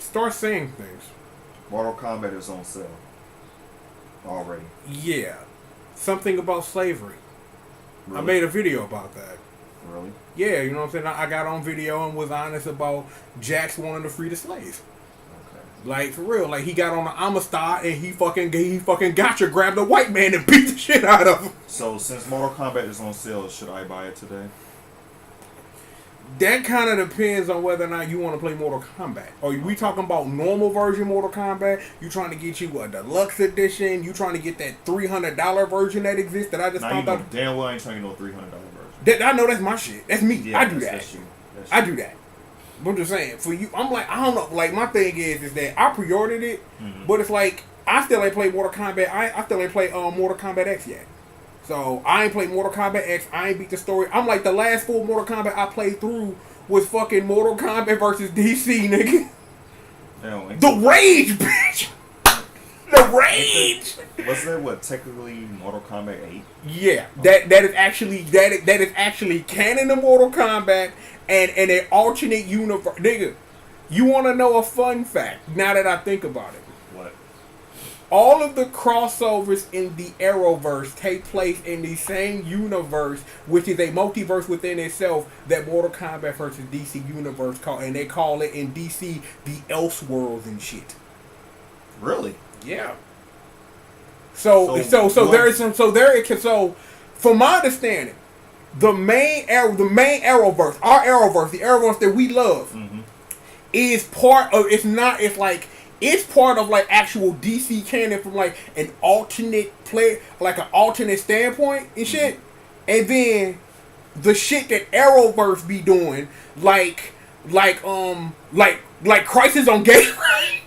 start saying things. Mortal Kombat is on sale already. Yeah. Something about slavery. Really? I made a video about that. Really? Yeah, you know what I'm saying? I got on video and was honest about Jax wanting to free the slaves. Okay. Like, for real. Like, he got on the Amistad and he fucking gotcha, grabbed a white man and beat the shit out of him. So, since Mortal Kombat is on sale, should I buy it today? That kind of depends on whether or not you want to play Mortal Kombat. Or we talking about normal version Mortal Kombat? You trying to get you a deluxe edition? You trying to get that $300 version that exists that I just found out? Damn well I ain't trying to get no $300 version. I know that's my shit. That's me. Yeah, I do that. That's you. I do that. But I'm just saying, for you, I'm like, I don't know. Like, my thing is that I pre-ordered it, but it's like, I still ain't played Mortal Kombat. I still ain't played Mortal Kombat X yet. So, I ain't played Mortal Kombat X. I ain't beat the story. I'm like, the last full Mortal Kombat I played through was fucking Mortal Kombat versus DC, nigga. The rage, bitch! The rage! Wasn't that technically Mortal Kombat 8? Yeah, that is actually canon to Mortal Kombat and an alternate universe. Nigga, you want to know a fun fact? Now that I think about it, what? All of the crossovers in the Arrowverse take place in the same universe, which is a multiverse within itself that Mortal Kombat versus DC universe and they call it in DC the Elseworlds and shit. Really? Yeah. So from my understanding, the main Arrowverse, our Arrowverse, the Arrowverse that we love, is part of. It's part of like actual DC canon from like an alternate like an alternate standpoint and shit. And then the shit that Arrowverse be doing, like Crisis on Gateway.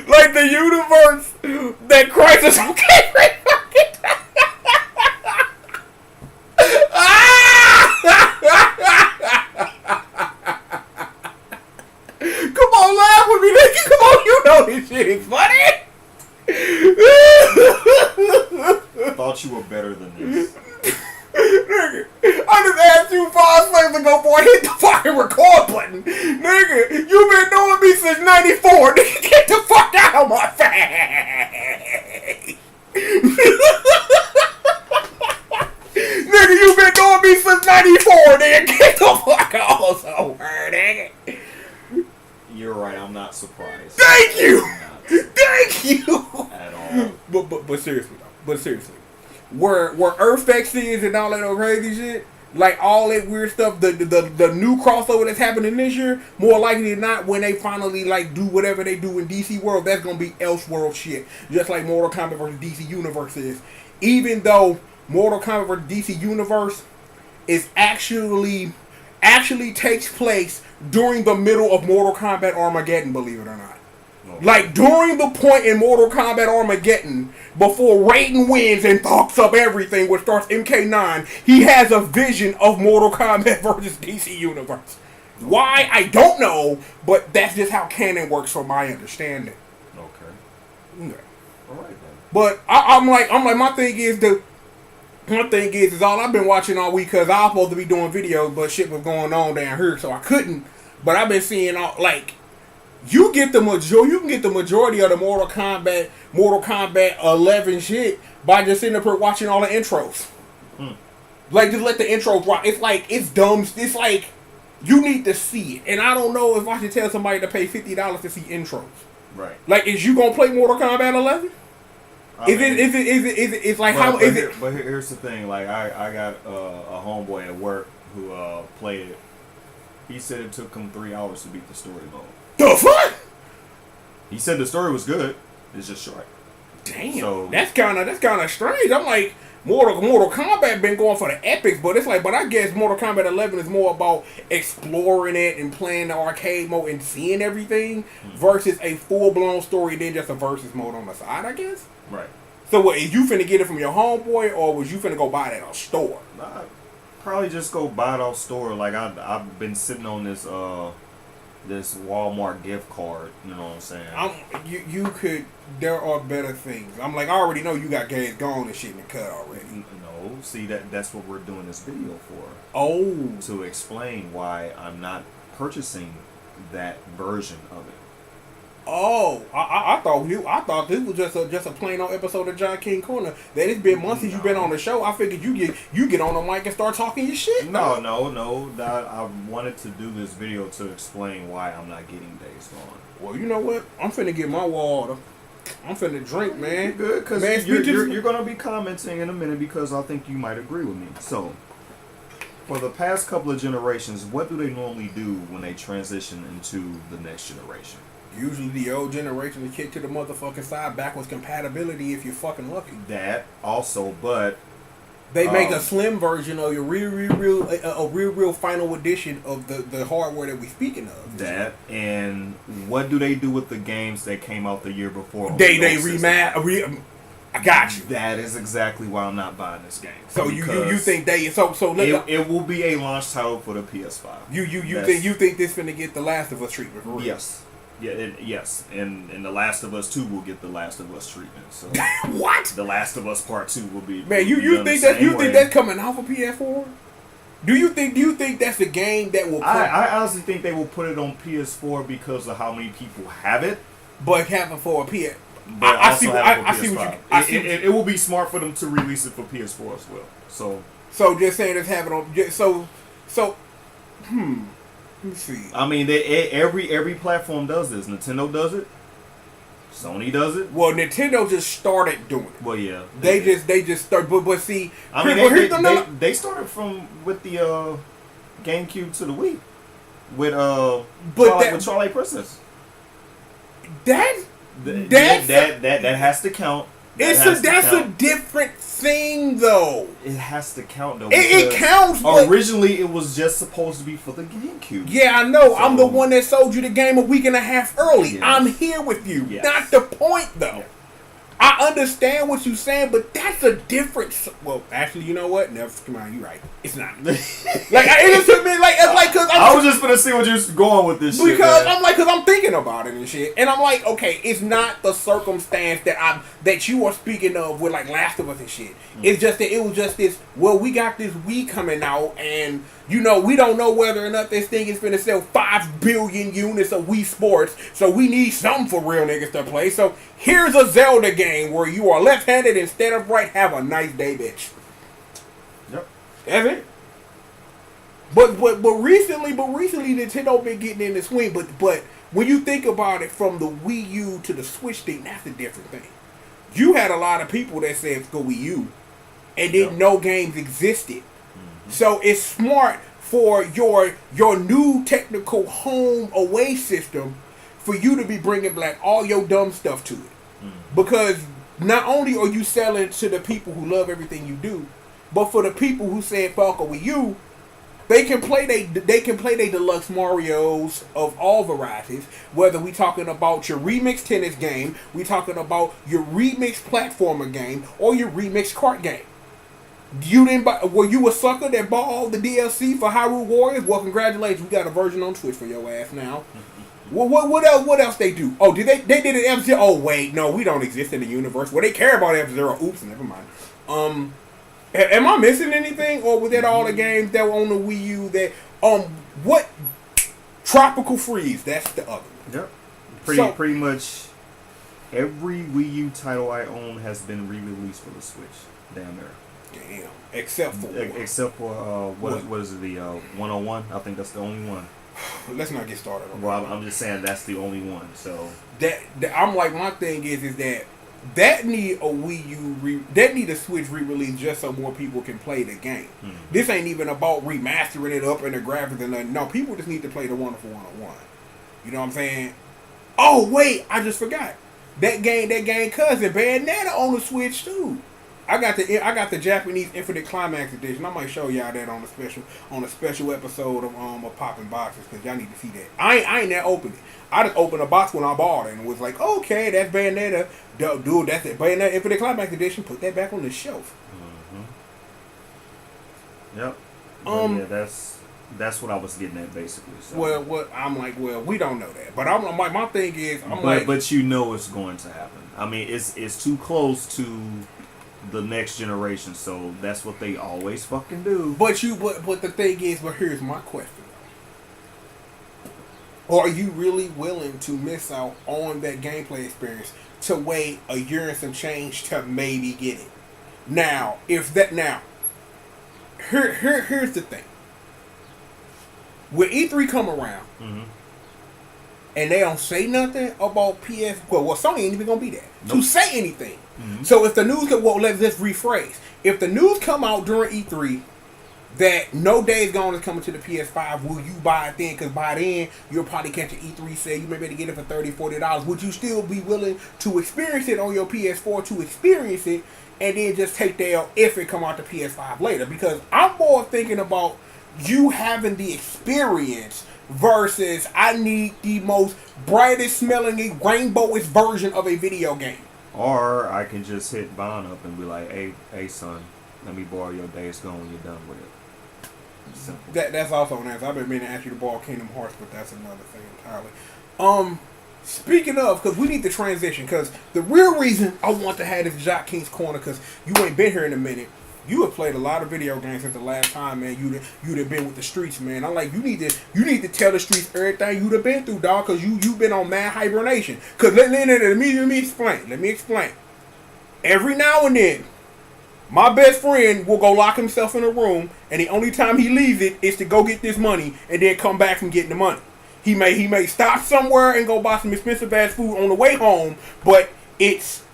Like the universe that Crisis on Gateway. Come on, laugh with me, nigga. Come on, you know this shit is funny. I thought you were better than this. Nigga, I just asked you 5 seconds ago before I hit the fucking record button. Nigga, you been knowing me since 94. Nigga, get the fuck out of my face. Nigga, you been knowing me since 94. Nigga, get the fuck out somewhere, nigga. You're right, I'm not surprised. Thank you! Thank you! At all. But seriously, though. Where Earthx is and all that old crazy shit, like all that weird stuff, the new crossover that's happening this year, more likely than not, when they finally like do whatever they do in DC World, that's gonna be Elseworld shit. Just like Mortal Kombat vs. DC Universe is. Even though Mortal Kombat vs. DC Universe is actually takes place during the middle of Mortal Kombat Armageddon, believe it or not. Like, during the point in Mortal Kombat Armageddon, before Raiden wins and fucks up everything, which starts MK9, he has a vision of Mortal Kombat versus DC Universe. Why? I don't know, but that's just how canon works from my understanding. Okay. Alright then. But I'm like, my thing is all I've been watching all week, because I was supposed to be doing videos, but shit was going on down here, so I couldn't. But I've been seeing all, like, you can get the majority of the Mortal Kombat 11 shit by just sitting up here watching all the intros. Like, just let the intros rock. It's like, it's dumb. It's like, you need to see it. And I don't know if I should tell somebody to pay $50 to see intros. Right. Like, is you gonna play Mortal Kombat 11? It's like, how is it? But here's the thing. Like, I got a homeboy at work who played it. He said it took him 3 hours to beat the story mode. The fuck? He said the story was good. It's just short. Damn. So, that's kind of strange. I'm like, Mortal Kombat been going for the epics, but it's like, but I guess Mortal Kombat 11 is more about exploring it and playing the arcade mode and seeing everything versus a full-blown story, then just a versus mode on the side, I guess. Right. So what, is you finna get it from your homeboy, or was you finna go buy it at a store? Nah, probably just go buy it off store. Like, I've been sitting on this this Walmart gift card, you know what I'm saying? You could, there are better things. I'm like, I already know you got Days Gone and shit in the cut already. No, No, see that's what we're doing this video for. Oh, To explain why I'm not purchasing that version of it. oh, I thought this was just a plain old episode of John King Corner. That it's been months since you've been on the show. I figured you get on the mic and start talking your shit. No. I wanted to do this video to explain why I'm not getting Days Gone. Well, you know what? I'm finna get my water. I'm finna drink, man. Good, because you're gonna be commenting in a minute because I think you might agree with me. So, for the past couple of generations, what do they normally do when they transition into the next generation? Usually the old generation is kicked to the motherfucking side, backwards compatibility if you're fucking lucky. That also, but they make a slim version of your real final edition of the hardware that we speaking of. That, and what do they do with the games that came out the year before? They remat. I got you. That is exactly why I'm not buying this game. So you think they it will be a launch title for the PS5. You think this finna get the Last of Us treatment? For real? Yes. Yeah, yes, and The Last of Us 2 will get The Last of Us treatment. So what? The Last of Us Part 2 will be. Man, you think that's coming out for PS4? Do you think that's a game that will? I honestly think they will put it on PS4 because of how many people have it. But having for a PS. But I also see have what you. It will be smart for them to release it for PS4 as well. So just saying it's having on. Let me see. I mean, every platform does this. Nintendo does it. Sony does it. Well, Nintendo just started doing it. Well, yeah. They just start. But see, I mean, they started with the GameCube to the Wii with Twilight Princess. That has to count. That's a different thing, though. It has to count, though. It counts. Originally, it was just supposed to be for the GameCube. Yeah, I know. So, I'm the one that sold you the game a week and a half early. Yes. I'm here with you. Yes. Not the point, though. Yeah. I understand what you're saying, but that's a different. Well, actually, you know what? Never mind. You're right. It's not. It took me because I was just gonna see what you're going with this. Because I'm thinking about it and shit, and I'm like, okay, it's not the circumstance that you are speaking of with like Last of Us and shit. It's just that it was just this. Well, we got this Wii coming out, and we don't know whether or not this thing is gonna sell 5 billion units of Wii Sports, so we need something for real niggas to play. So here's a Zelda game where you are left-handed instead of right. Have a nice day, bitch. Yep. That's it. But recently Nintendo been getting in the swing. But when you think about it, from the Wii U to the Switch thing, that's a different thing. You had a lot of people that said go Wii U, and didn't know games existed. Mm-hmm. So it's smart for your new technical home away system for you to be bringing back all your dumb stuff to it. Mm-hmm. Because not only are you selling to the people who love everything you do, but for the people who said fuck a Wii U, they can play they deluxe Marios of all varieties. Whether we talking about your remix tennis game, we talking about your remix platformer game, or your remix kart game. You didn't buy? Were you a sucker that bought all the DLC for Hyrule Warriors? Well, congratulations, we got a version on Twitch for your ass now. What else? What else they do? Oh, did they did it F-Zero? Oh wait, no, we don't exist in the universe. Well, they care about F-Zero. Oops, never mind. Am I missing anything, or was that all the games that were on the Wii U? That what Tropical Freeze? That's the other one. Yep. Pretty much every Wii U title I own has been re-released for the Switch. Damn except for what is it? The 101. I think that's the only one. Let's not get started on that. I'm just saying that's the only one. So that I'm like, my thing is that need a Wii U that need a Switch re-release just so more people can play the game. Mm-hmm. This ain't even about remastering it up in the graphics and nothing. No, people just need to play the Wonderful 101. You know what I'm saying? Oh wait, I just forgot. That game cousin Bayonetta on the Switch too. I got the Japanese Infinite Climax edition. I might show y'all that on a special episode of Popping Boxes, because y'all need to see that. I ain't that open it. I just opened a box when I bought it and was like, okay, that's Bayonetta. Dude, that's it. Bayonetta Infinite Climax edition. Put that back on the shelf. Mm-hmm. Yep. Yeah, that's what I was getting at basically. So. Well, I'm like, we don't know that, but I'm like, my thing is, but you know it's going to happen. I mean, it's too close to the next generation. So that's what they always fucking do. But the thing is, here's my question. Are you really willing to miss out on that gameplay experience to wait a year and some change to maybe get it? Now, here's the thing. When E3 come around, and they don't say nothing about PS, well, Sony ain't even gonna be there to say anything. So if the news let's just rephrase. If the news come out during E3 that no Days Gone is coming to the PS5, will you buy it then? Because by then, you'll probably catch an E3 sale. You may be able to get it for $30, $40. Would you still be willing to experience it on your PS4 to experience it and then just take the L if it come out to PS5 later? Because I'm more thinking about you having the experience versus I need the most brightest smelling, rainbowish version of a video game. Or I can just hit Vaughn up and be like, hey son, let me borrow your Days Gone when you're done with it. Simple. That's also an answer. I've been meaning to ask you to borrow Kingdom Hearts, but that's another thing entirely. Speaking of, because we need to transition, because the real reason I want to have this Jock King's Corner, because you ain't been here in a minute. You have played a lot of video games since the last time, man. You'd have been with the streets, man. I'm like, you need to tell the streets everything you'd have been through, dog, because you've been on mad hibernation. Because let me explain. Every now and then, my best friend will go lock himself in a room, and the only time he leaves it is to go get this money and then come back from getting the money. He may stop somewhere and go buy some expensive ass food on the way home, but it's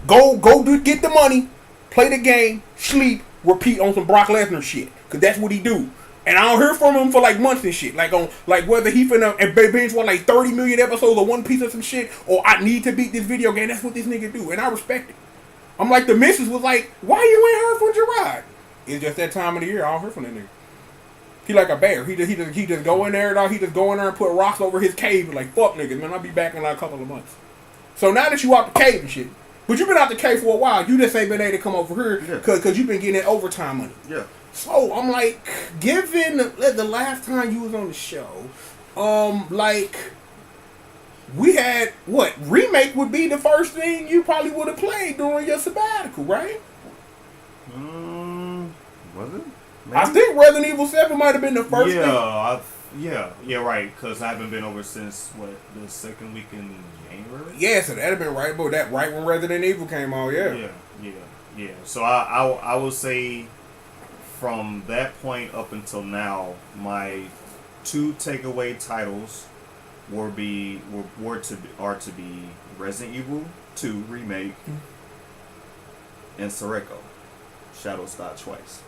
go get the money, play the game, sleep, repeat on some Brock Lesnar shit, cause that's what he do. And I don't hear from him for like months and shit, like whether he finna and binge watch like 30 million episodes of One Piece or some shit, or I need to beat this video game. That's what this nigga do, and I respect it. I'm like, the missus was like, why you ain't heard from Gerard? It's just that time of the year. I don't hear from that nigga. He like a bear. He just go in there, dog. He just go in there and put rocks over his cave and like, fuck niggas, man. I'll be back in like a couple of months. So now that you out the cave and shit, but you been out the cave for a while, you just ain't been able to come over here because you been getting that overtime money. Yeah. So I'm like, given the last time you was on the show, we had remake would be the first thing you probably would have played during your sabbatical, right? Was it? Maybe? I think Resident Evil 7 might have been the first thing. Yeah, right. Because I haven't been over since the second week in January. Yeah, so that'd have been right, but that right when Resident Evil came out. Yeah. So I would say from that point up until now, my two takeaway titles are to be Resident Evil 2 remake and Seikro, Shadows Die Twice.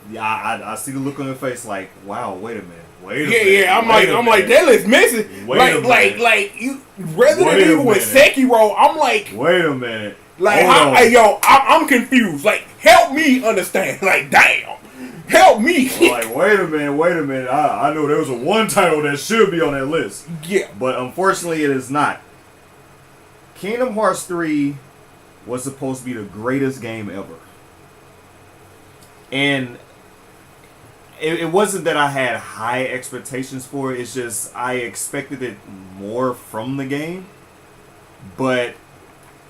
Yeah, I see the look on your face like, wow, wait a minute. Yeah, I'm like, that list missing. Like you Resident Evil with Seikro, I'm like, wait a minute. Like, I'm confused. Like, help me understand. Like, damn. Help me. Like, wait a minute. I know there was one title that should be on that list. Yeah. But unfortunately, it is not. Kingdom Hearts 3 was supposed to be the greatest game ever. And it wasn't that I had high expectations for it. It's just I expected it more from the game. But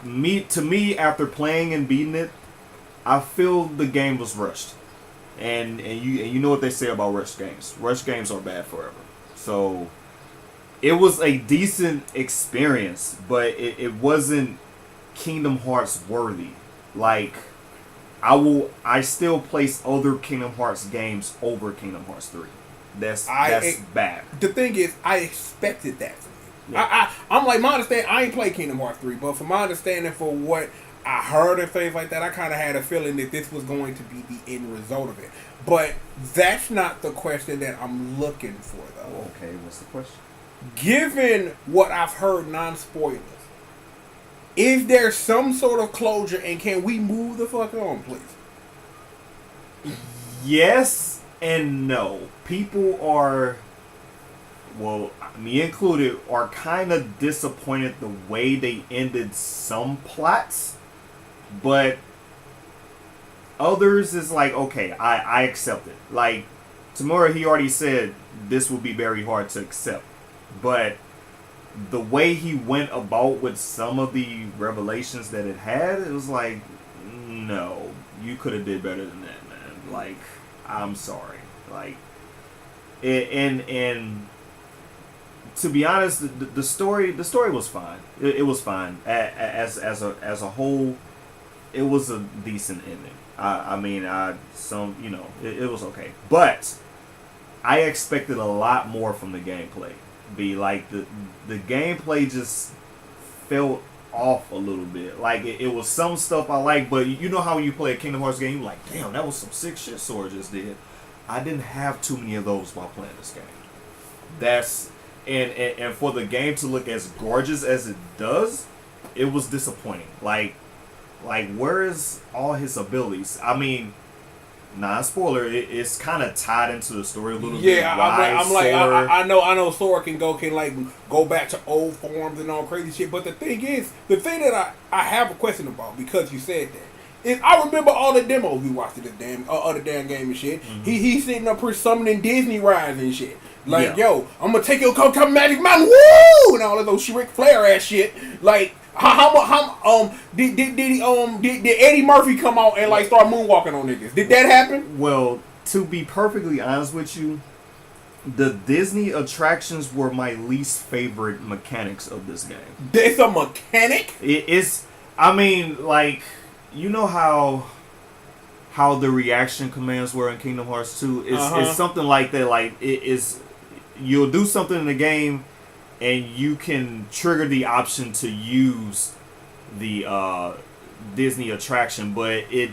to me, after playing and beating it, I feel the game was rushed. And you know what they say about rushed games. Rushed games are bad forever. So it was a decent experience, but it wasn't Kingdom Hearts worthy. Like, I still place other Kingdom Hearts games over Kingdom Hearts 3. That's bad. The thing is, I expected that from you. Yeah. I'm like, my understanding, I ain't played Kingdom Hearts 3, but from my understanding, for what I heard and things like that, I kind of had a feeling that this was going to be the end result of it. But that's not the question that I'm looking for, though. Okay, what's the question? Given what I've heard, non-spoilers, is there some sort of closure, and can we move the fuck on, please? Yes and no. People are, well, me included, are kind of disappointed the way they ended some plots, but others is like, okay, I accept it. Like, Tamura, he already said this would be very hard to accept, but the way he went about with some of the revelations that it had, it was like, no, you could have did better than that, man. Like, I'm sorry. Like, and to be honest, the story was fine. It was fine as a whole. It was a decent ending. It was okay, but I expected a lot more from the gameplay. The gameplay just felt off a little bit. Like it was some stuff I like, but you know how you play a Kingdom Hearts game, you're like, damn, that was some sick shit Sora just did. I didn't have too many of those while playing this game. That's and for the game to look as gorgeous as it does, it was disappointing. Like where is all his abilities? I mean, non-spoiler, it's kind of tied into the story a little bit. Yeah, I know Sora can go back to old forms and all crazy shit. But the thing that I have a question about, because you said that, is I remember all the demos we watched of the damn game and shit. Mm-hmm. He's sitting up here summoning Disney rides and shit. Like, yo, I'm gonna take you come Magic Mountain, woo, and all of those Ric Flair ass shit. Like, did Eddie Murphy come out and start moonwalking on niggas? Did that happen? Well, to be perfectly honest with you, the Disney attractions were my least favorite mechanics of this game. It's a mechanic? It's. I mean, like, you know how the reaction commands were in Kingdom Hearts 2? It's something like that. Like, it is. You'll do something in the game, and you can trigger the option to use the Disney attraction, but it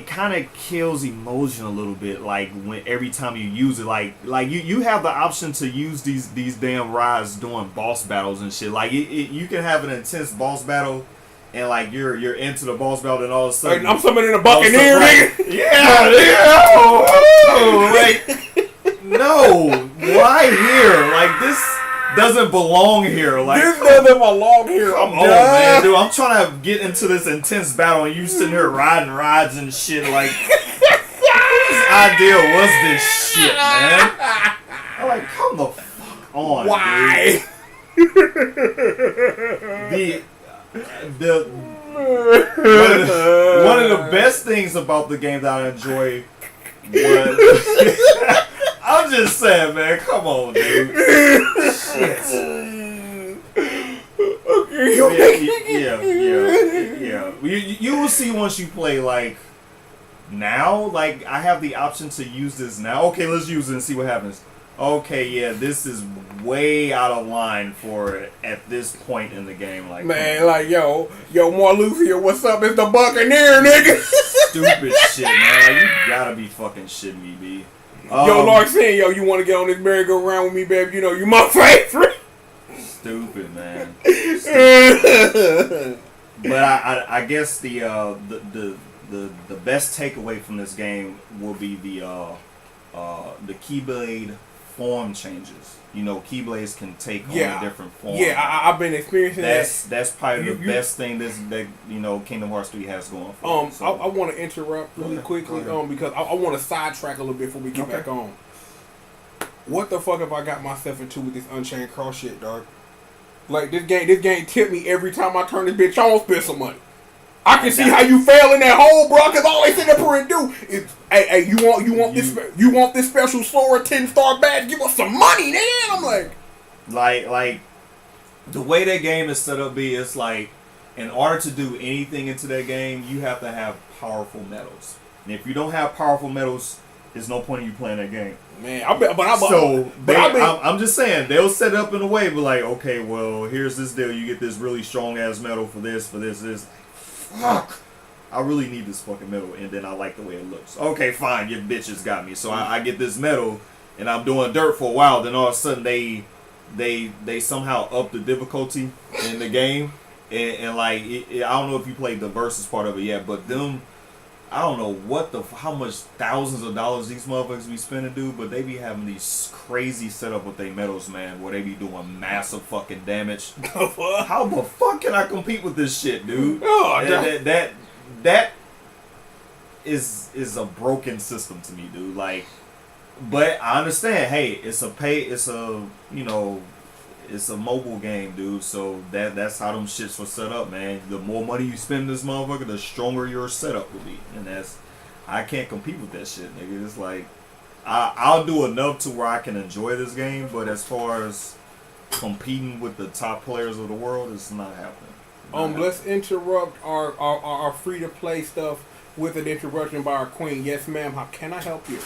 kind of kills emotion a little bit. Like when every time you use it, like you have the option to use these damn rides during boss battles and shit. Like you can have an intense boss battle, and like you're into the boss battle, and all of a sudden I'm summoning a Buccaneer, nigga. No, why here? Like, this doesn't belong here. Like, this doesn't belong here. Come on, man, dude. I'm trying to get into this intense battle, and you sitting here riding rides and shit. Like, whose idea was this shit, man? I'm like, come the fuck on. Why? One of the best things about the game that I enjoy was. I'm just saying, man. Come on, dude. Shit. Yeah. You will see once you play. Like now, like I have the option to use this now. Okay, let's use it and see what happens. Okay, yeah, this is way out of line for at this point in the game. Like, man, like yo, Marluce here. What's up? It's the Buccaneer, nigga. Stupid shit, man. Like, you gotta be fucking shitting me, B. Yo, Larson, you want to get on this merry-go-round with me, babe? You know, you my favorite. Stupid, man. Stupid. But I guess the best takeaway from this game will be the Keyblade form changes. You know, Keyblades can take on a different form. Yeah, I've been experiencing that. That's probably the best thing that Kingdom Hearts 3 has going for it. I want to interrupt really quickly because I want to sidetrack a little bit before we get back on. What the fuck have I got myself into with this Unchained Cross shit, dog? Like, this game tipped me every time I turn this bitch on, spend some money. I can see how you fail in that hole, bro. Cause all they sit up here and do is, hey, you want this special Sora 10-star badge? Give us some money, man. I'm like the way that game is set up, B, it's like in order to do anything into that game, you have to have powerful medals. And if you don't have powerful medals, there's no point in you playing that game. Man, I'm just saying they'll set it up in a way, but like, okay, well, here's this deal. You get this really strong ass medal for this. Fuck, I really need this fucking medal, and then I like the way it looks. Okay, fine, your bitches got me. So I get this medal, and I'm doing dirt for a while. Then all of a sudden they somehow up the difficulty in the game, and like I don't know if you played the versus part of it yet, but them. I don't know how much thousands of dollars these motherfuckers be spending, dude, but they be having these crazy setup with their medals, man, where they be doing massive fucking damage. How the fuck can I compete with this shit, dude? That is a broken system to me, dude. Like, but I understand. Hey, it's it's a mobile game, dude. So that's how them shits were set up, man. The more money you spend in this motherfucker, the stronger your setup will be. And I can't compete with that shit, nigga. It's like I'll do enough to where I can enjoy this game, but as far as competing with the top players of the world, it's not happening. Let's interrupt our free to play stuff with an interruption by our queen. Yes, ma'am. How can I help you?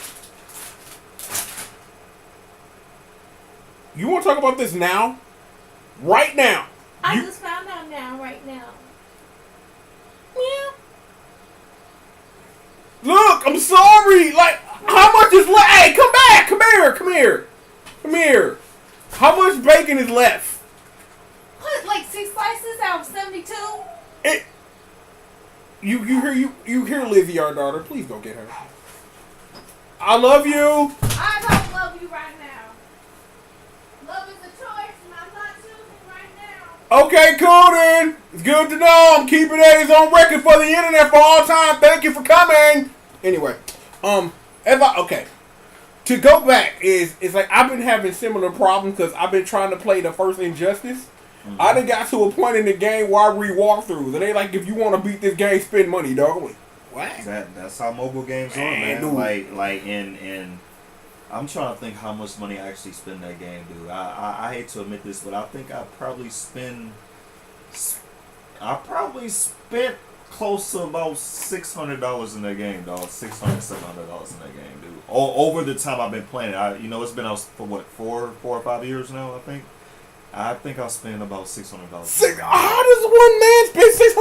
You want to talk about this now? Right now. I just found out now, right now. Yeah. Look, I'm sorry. Like, how much is left? Hey, come back. Come here. How much bacon is left? What, like 6 slices out of 72? You hear Lizzie, our daughter. Please go get her. I love you. I don't love you right now. Love is a choice, and I'm not choosing right now. Okay, cool then. It's good to know. I'm keeping that as on record for the internet for all time. Thank you for coming. Anyway, to go back it's like I've been having similar problems because I've been trying to play the first Injustice. Mm-hmm. I done got to a point in the game where I read walkthroughs, and they like, if you want to beat this game, spend money, dog. I'm like, what? That's how mobile games are, man. And I'm trying to think how much money I actually spend that game, dude. I hate to admit this, but I think I probably spent close to about $600 in that game, dog. $600-$700 in that game, dude. Over the time I've been playing it, it's been out for what, 4 or 5 years now, I think. I think I'll spend about $600. How does one man spend $600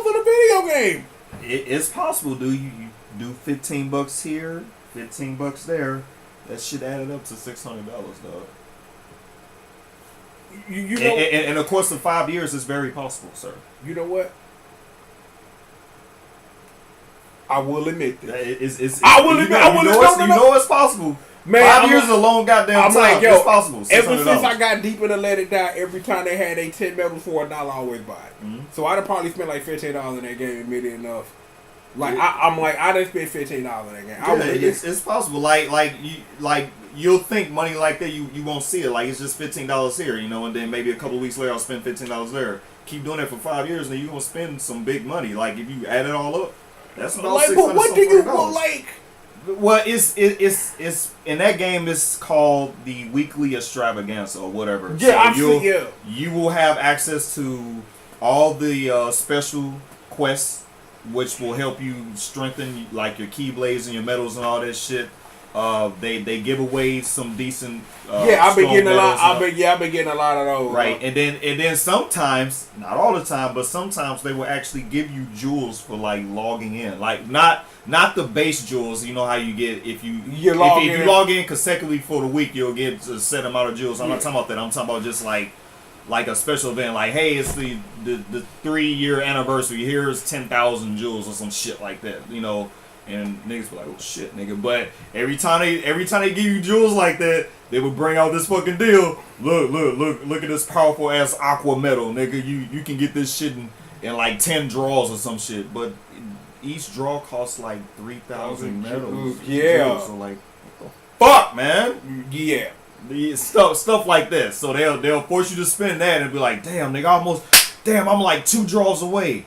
on a video game? It's possible, dude. You do $15 here, $15 there. That shit added up to $600, dog. You know, and of course, in 5 years, it's very possible, sir. You know what? I will admit this. You know it's possible. Man, 5 years is a long goddamn time. Like, yo, it's possible. Ever since I got deep into Let It Die, every time they had a 10 medals for $1, I always buy it. Mm-hmm. So I'd probably spent like $15 in that game, admitted enough. Like I didn't spend $15 in that game. Yeah, it's possible. You'll think money like that you won't see it. Like it's just $15 here, and then maybe a couple of weeks later I'll spend $15 there. Keep doing that for 5 years, and then you're gonna spend some big money. Like if you add it all up, that's about $600. But what do you like? Well, it's in that game. It's called the weekly extravaganza or whatever. Yeah, so you will have access to all the special quests, which will help you strengthen like your keyblades and your medals and all that shit. They give away some decent. I've been getting a lot. I've been getting a lot of those. Right, and then sometimes, not all the time, but sometimes they will actually give you jewels for like logging in. Like not the base jewels. You know how you get if you log in consecutively for the week, you'll get a set amount of jewels. I'm not talking about that. I'm talking about just like a special event. Like, hey, it's the 3-year anniversary. Here's 10,000 jewels or some shit like that. And niggas be like, oh shit, nigga. But every time they give you jewels like that, they would bring out this fucking deal. Look at this powerful ass aqua metal, nigga. You can get this shit in like 10 draws or some shit. But each draw costs like 3,000 medals. Yeah. So like, what the fuck, man? Yeah. Stuff like that. So they'll force you to spend that and be like, damn, nigga, I'm like 2 draws away.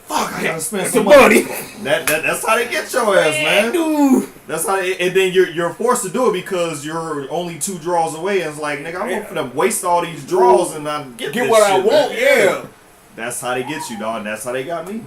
Fuck, I gotta spend some money. That's how they get your ass, man. Dude. That's how. And then you're forced to do it because you're only 2 draws away. And it's like, nigga, I'm gonna waste all these draws and not get what I want. Man. Yeah. That's how they get you, dog. That's how they got me.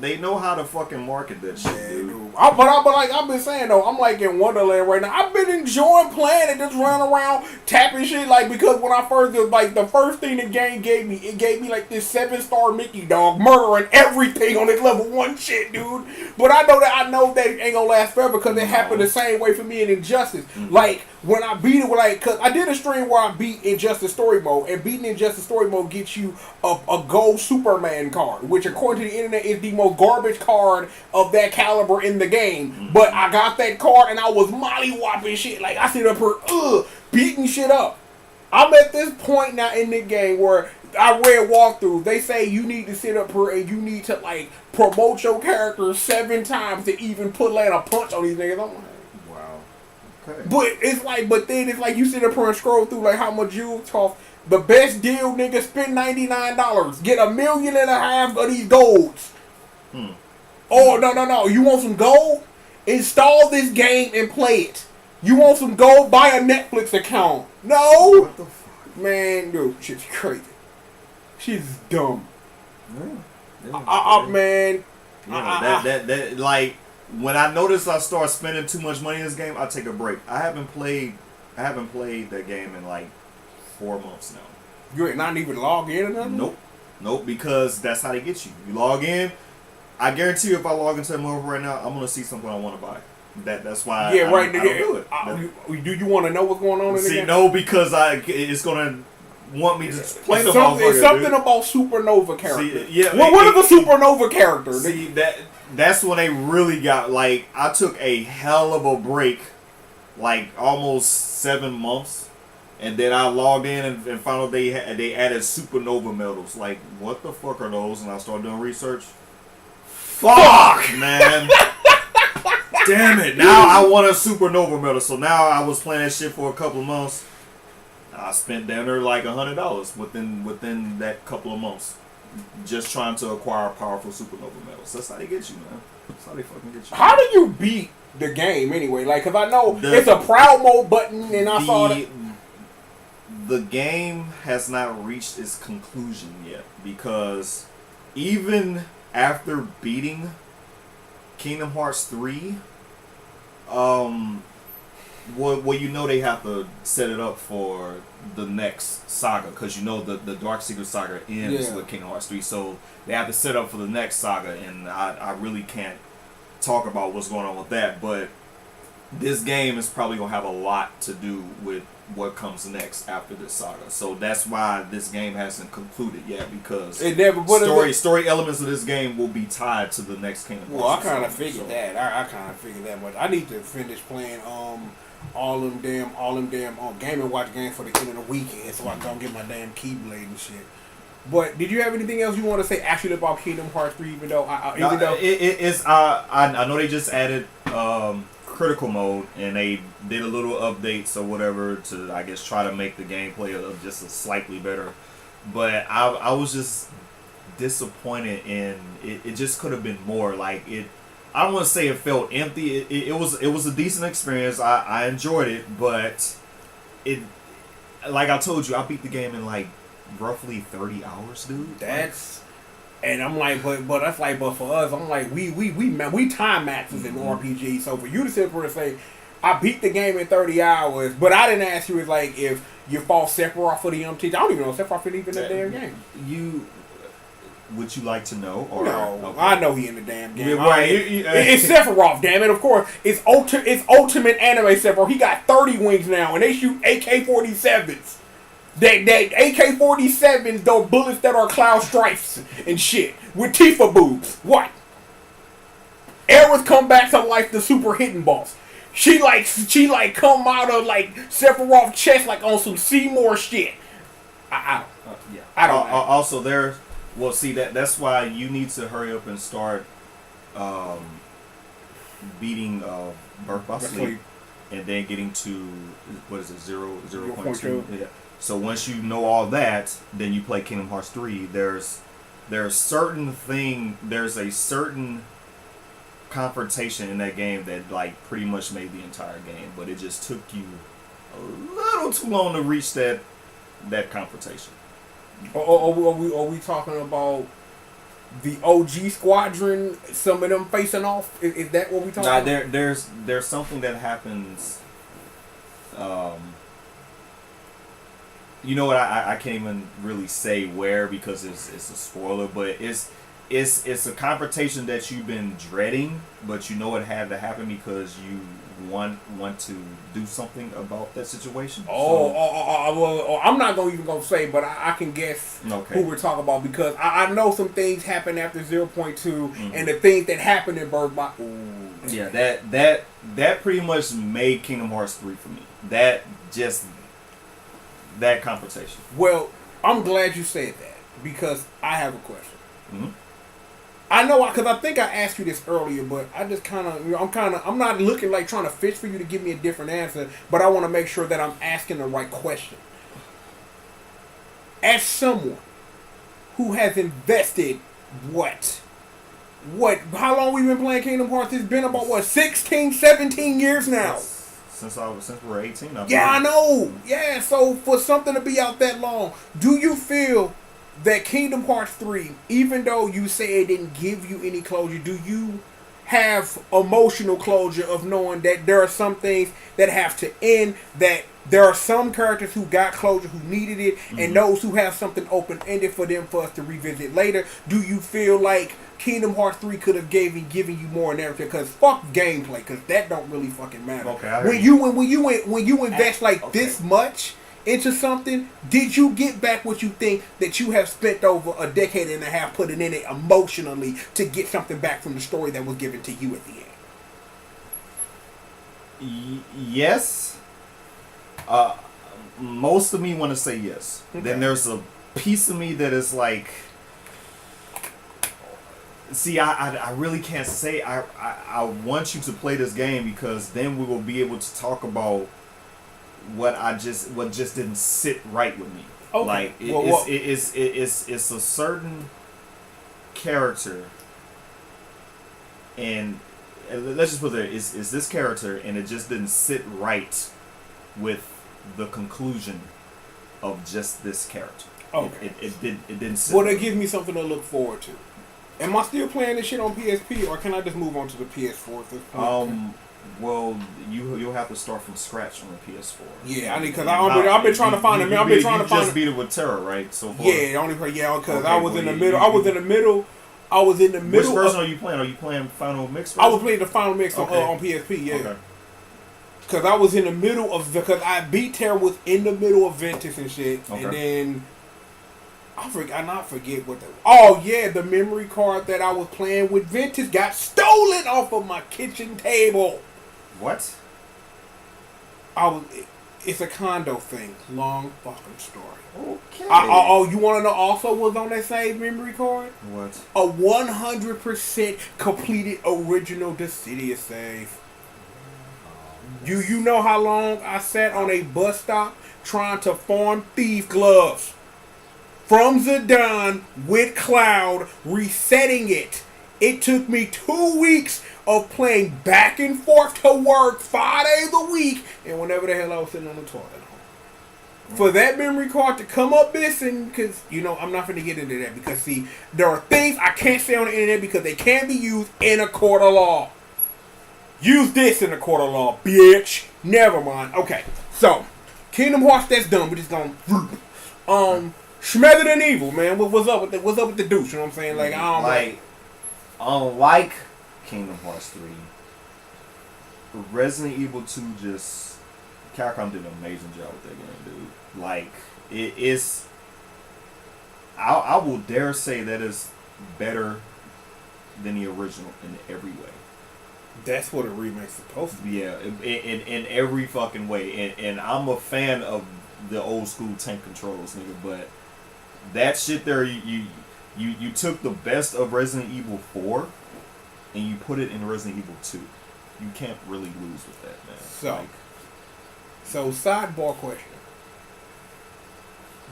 They know how to fucking market that shit, dude. But like I've been saying though, I'm like in Wonderland right now. I've been enjoying playing and just running around tapping shit because when I first did, the first thing the game gave me like this 7-star Mickey dog murdering everything on this level 1 shit, dude. But I know that ain't gonna last forever because it happened the same way for me in Injustice. Mm-hmm. Like when I beat it, cause I did a stream where I beat Injustice Story Mode, and beating Injustice Story Mode gets you a gold Superman card, which according to the internet is the most garbage card of that caliber in the game. Mm-hmm. But I got that card and I was molly-whopping shit. Like I sit up here, beating shit up. I'm at this point now in the game where I read walkthroughs. They say you need to sit up here and you need to like promote your character 7 times to even put a punch on these niggas. I'm like, wow. Okay. But it's like, but then it's like you sit up here and scroll through like how much you cost. The best deal, nigga, spend $99. Get 1.5 million of these golds. Oh no! You want some gold? Install this game and play it. You want some gold? Buy a Netflix account. No, What the fuck? man, dude, shit's crazy. She's dumb. Yeah. Man. That like when I notice I start spending too much money in this game, I take a break. I haven't played that game in like 4 months now. You ain't not even log in or nothing? Nope, because that's how they get you. You log in. I guarantee you, if I log into that mode right now, I'm gonna see something I want to buy. That's why. Yeah, I don't do it. Do you want to know what's going on in the game? No, because it's gonna want me to play the something. It's something dude. about Supernova character. See, yeah. What is a Supernova character? See that's when they really got like. I took a hell of a break, like almost 7 months, and then I logged in and found out they added Supernova medals. Like, what the fuck are those? And I started doing research. Fuck, man. Damn it. Now I want a Supernova medal. So now I was playing that shit for a couple of months. I spent down there like $100 within that couple of months. Just trying to acquire powerful Supernova medals. That's how they get you, man. That's how they fucking get you. How do you beat the game anyway? Like, cause I know it's a proud mode button and I saw that. The game has not reached its conclusion yet because even after beating Kingdom Hearts 3, well, you know they have to set it up for the next saga because you know the Dark Secret saga ends with Kingdom Hearts 3, so they have to set up for the next saga, and I really can't talk about what's going on with that, but this game is probably going to have a lot to do with what comes next after this saga. So that's why this game hasn't concluded yet, because story elements of this game will be tied to the next Kingdom Hearts. Well, I kind of figured that. I kind of figured that, but I need to finish playing all them damn Game & Watch games for the end of the weekend so I can get my damn Keyblade and shit. But did you have anything else you want to say actually about Kingdom Hearts 3? Even though I know they just added critical mode and they did a little updates or whatever to, I guess, try to make the gameplay of just a slightly better. But I was just disappointed in it. It just could have been more. Like, it, I don't want to say it felt empty. It was a decent experience. I enjoyed it, but it, like I told you, I beat the game in like roughly 30 hours, dude. And I'm like, but that's like, but for us, I'm like, we time maxes in RPG. So for you to sit there and say, I beat the game in 30 hours, but I didn't ask you, it's like if you fought Sephiroth for the umpteenth. I don't even know if Sephiroth is even in the damn game. Would you like to know? Or no, okay. I know he in the damn game. Yeah, right. It's Sephiroth, damn it. Of course, it's ultimate anime Sephiroth. He got 30 wings now, and they shoot AK-47s. That AK-47s, those bullets that are cloud stripes and shit with Tifa boobs. What? Aerith come back to life, the super hitting boss. She come out of like Sephiroth's chest like on some Seymour shit. I don't know. Also, that's why you need to hurry up and start beating Birth by Sleep, and then getting to what is it 0.2? Yeah. So once you know all that, then you play Kingdom Hearts 3. There's a certain confrontation in that game that like pretty much made the entire game, but it just took you a little too long to reach that confrontation. Are we talking about the OG squadron? Some of them facing off. Is that what we talking about? There's something that happens. You know what? I can't even really say where because it's a spoiler, but it's a confrontation that you've been dreading, but you know it had to happen because you want to do something about that situation. Well, I'm not even gonna say, but I can guess who we're talking about because I know some things happen after 0.2 and the things that happened in Birth by. Yeah, that pretty much made Kingdom Hearts 3 for me. That confrontation. Well, I'm glad you said that because I have a question. I know, because I think I asked you this earlier, but I just kind of, I'm not looking like trying to fish for you to give me a different answer, but I want to make sure that I'm asking the right question. As someone who has invested how long we been playing Kingdom Hearts? It's been about 16, 17 years now. Since we're 18. I know. Yeah, so for something to be out that long, do you feel that Kingdom Hearts 3, even though you say it didn't give you any closure, do you have emotional closure of knowing that there are some things that have to end, that there are some characters who got closure, who needed it, and those who have something open-ended for us to revisit later? Do you feel like Kingdom Hearts 3 could have given you more narrative? Because fuck gameplay, because that don't really fucking matter. Okay, when you invest this much into something, did you get back what you think that you have spent over a decade and a half putting in it emotionally to get something back from the story that was given to you at the end? Yes. Most of me want to say yes. Okay. Then there's a piece of me that is like, see, I really can't say. I want you to play this game, because then we will be able to talk about what just didn't sit right with me. Okay. Like it's a certain character, and let's just put it there. It's this character, and it just didn't sit right with the conclusion of just this character. Okay. It didn't sit well, right. That gives me something to look forward to. Am I still playing this shit on PSP, or can I just move on to the PS4 at this point? Well, you'll have to start from scratch on the PS4. Yeah, I need, because I've been trying to find it. I've been trying to find it. Just beat it with Terra, right? So far. Yeah, because I was in the middle. I was in the middle. Which version are you playing? Are you playing Final Mix version? I was playing the Final Mix on PSP. Yeah. Okay. Because I was in the middle of, because I beat Terra, was in the middle of Ventus and shit, and then I forget what the memory card that I was playing with Ventus got stolen off of my kitchen table. What? It's a condo thing. Long fucking story. Okay. You want to know also was on that same memory card? What? A 100% completed original Dissidia save. You know how long I sat on a bus stop trying to farm thief gloves from Zidane with Cloud, resetting it. It took me 2 weeks of playing back and forth to work 5 days a week, and whenever the hell I was sitting on the toilet. For that memory card to come up missing, because, I'm not going to get into that, because, see, there are things I can't say on the internet because they can't be used in a court of law. Use this in a court of law, bitch. Never mind. Okay, so, Kingdom Hearts, that's done. We're just going to... Smothered and Evil, man. What's up with the douche? You know what I'm saying? Like, unlike Kingdom Hearts 3, Resident Evil 2 just... Capcom did an amazing job with that game, dude. Like, it is... I will dare say that is better than the original in every way. That's what a remake's supposed to be. Yeah, in every fucking way. And I'm a fan of the old school tank controls, nigga, but that shit there, you took the best of Resident Evil 4 and you put it in Resident Evil 2. You can't really lose with that, man. So sidebar question.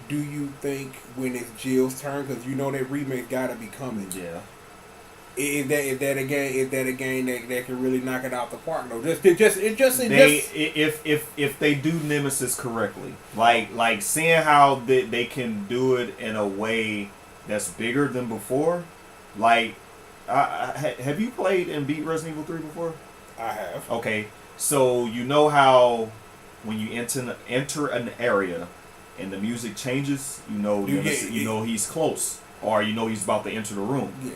Do you think when it's Jill's turn, because that remake gotta be coming? Yeah. Is that a game that can really knock it out the park? No, if they do Nemesis correctly, like seeing how they can do it in a way that's bigger than before. Like, have you played and beat Resident Evil 3 before? I have. Okay, so you know how when you enter an area and the music changes, he's close, or he's about to enter the room. Yeah.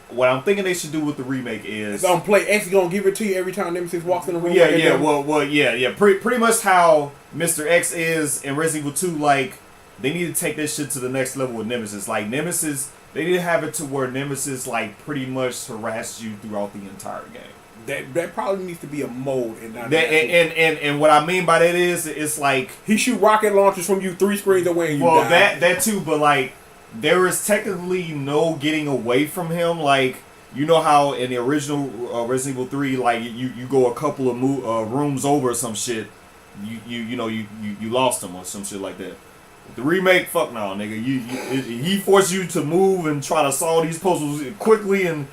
What I'm thinking they should do with the remake is X gonna give it to you every time Nemesis walks in the room. Yeah. Pretty much how Mr. X is in Resident Evil 2. Like, they need to take this shit to the next level with Nemesis. Like, Nemesis, they need to have it to where Nemesis like pretty much harasses you throughout the entire game. That probably needs to be a mode, and not and what I mean by that is, it's like he shoot rocket launchers from you 3 screens away. And you die. that too, but like there is technically no getting away from him. Like, you know how in the original Resident Evil 3, like you go a couple of rooms over or some shit, you lost him or some shit like that. The remake, fuck no, nigga. He forced you to move and try to solve these puzzles quickly and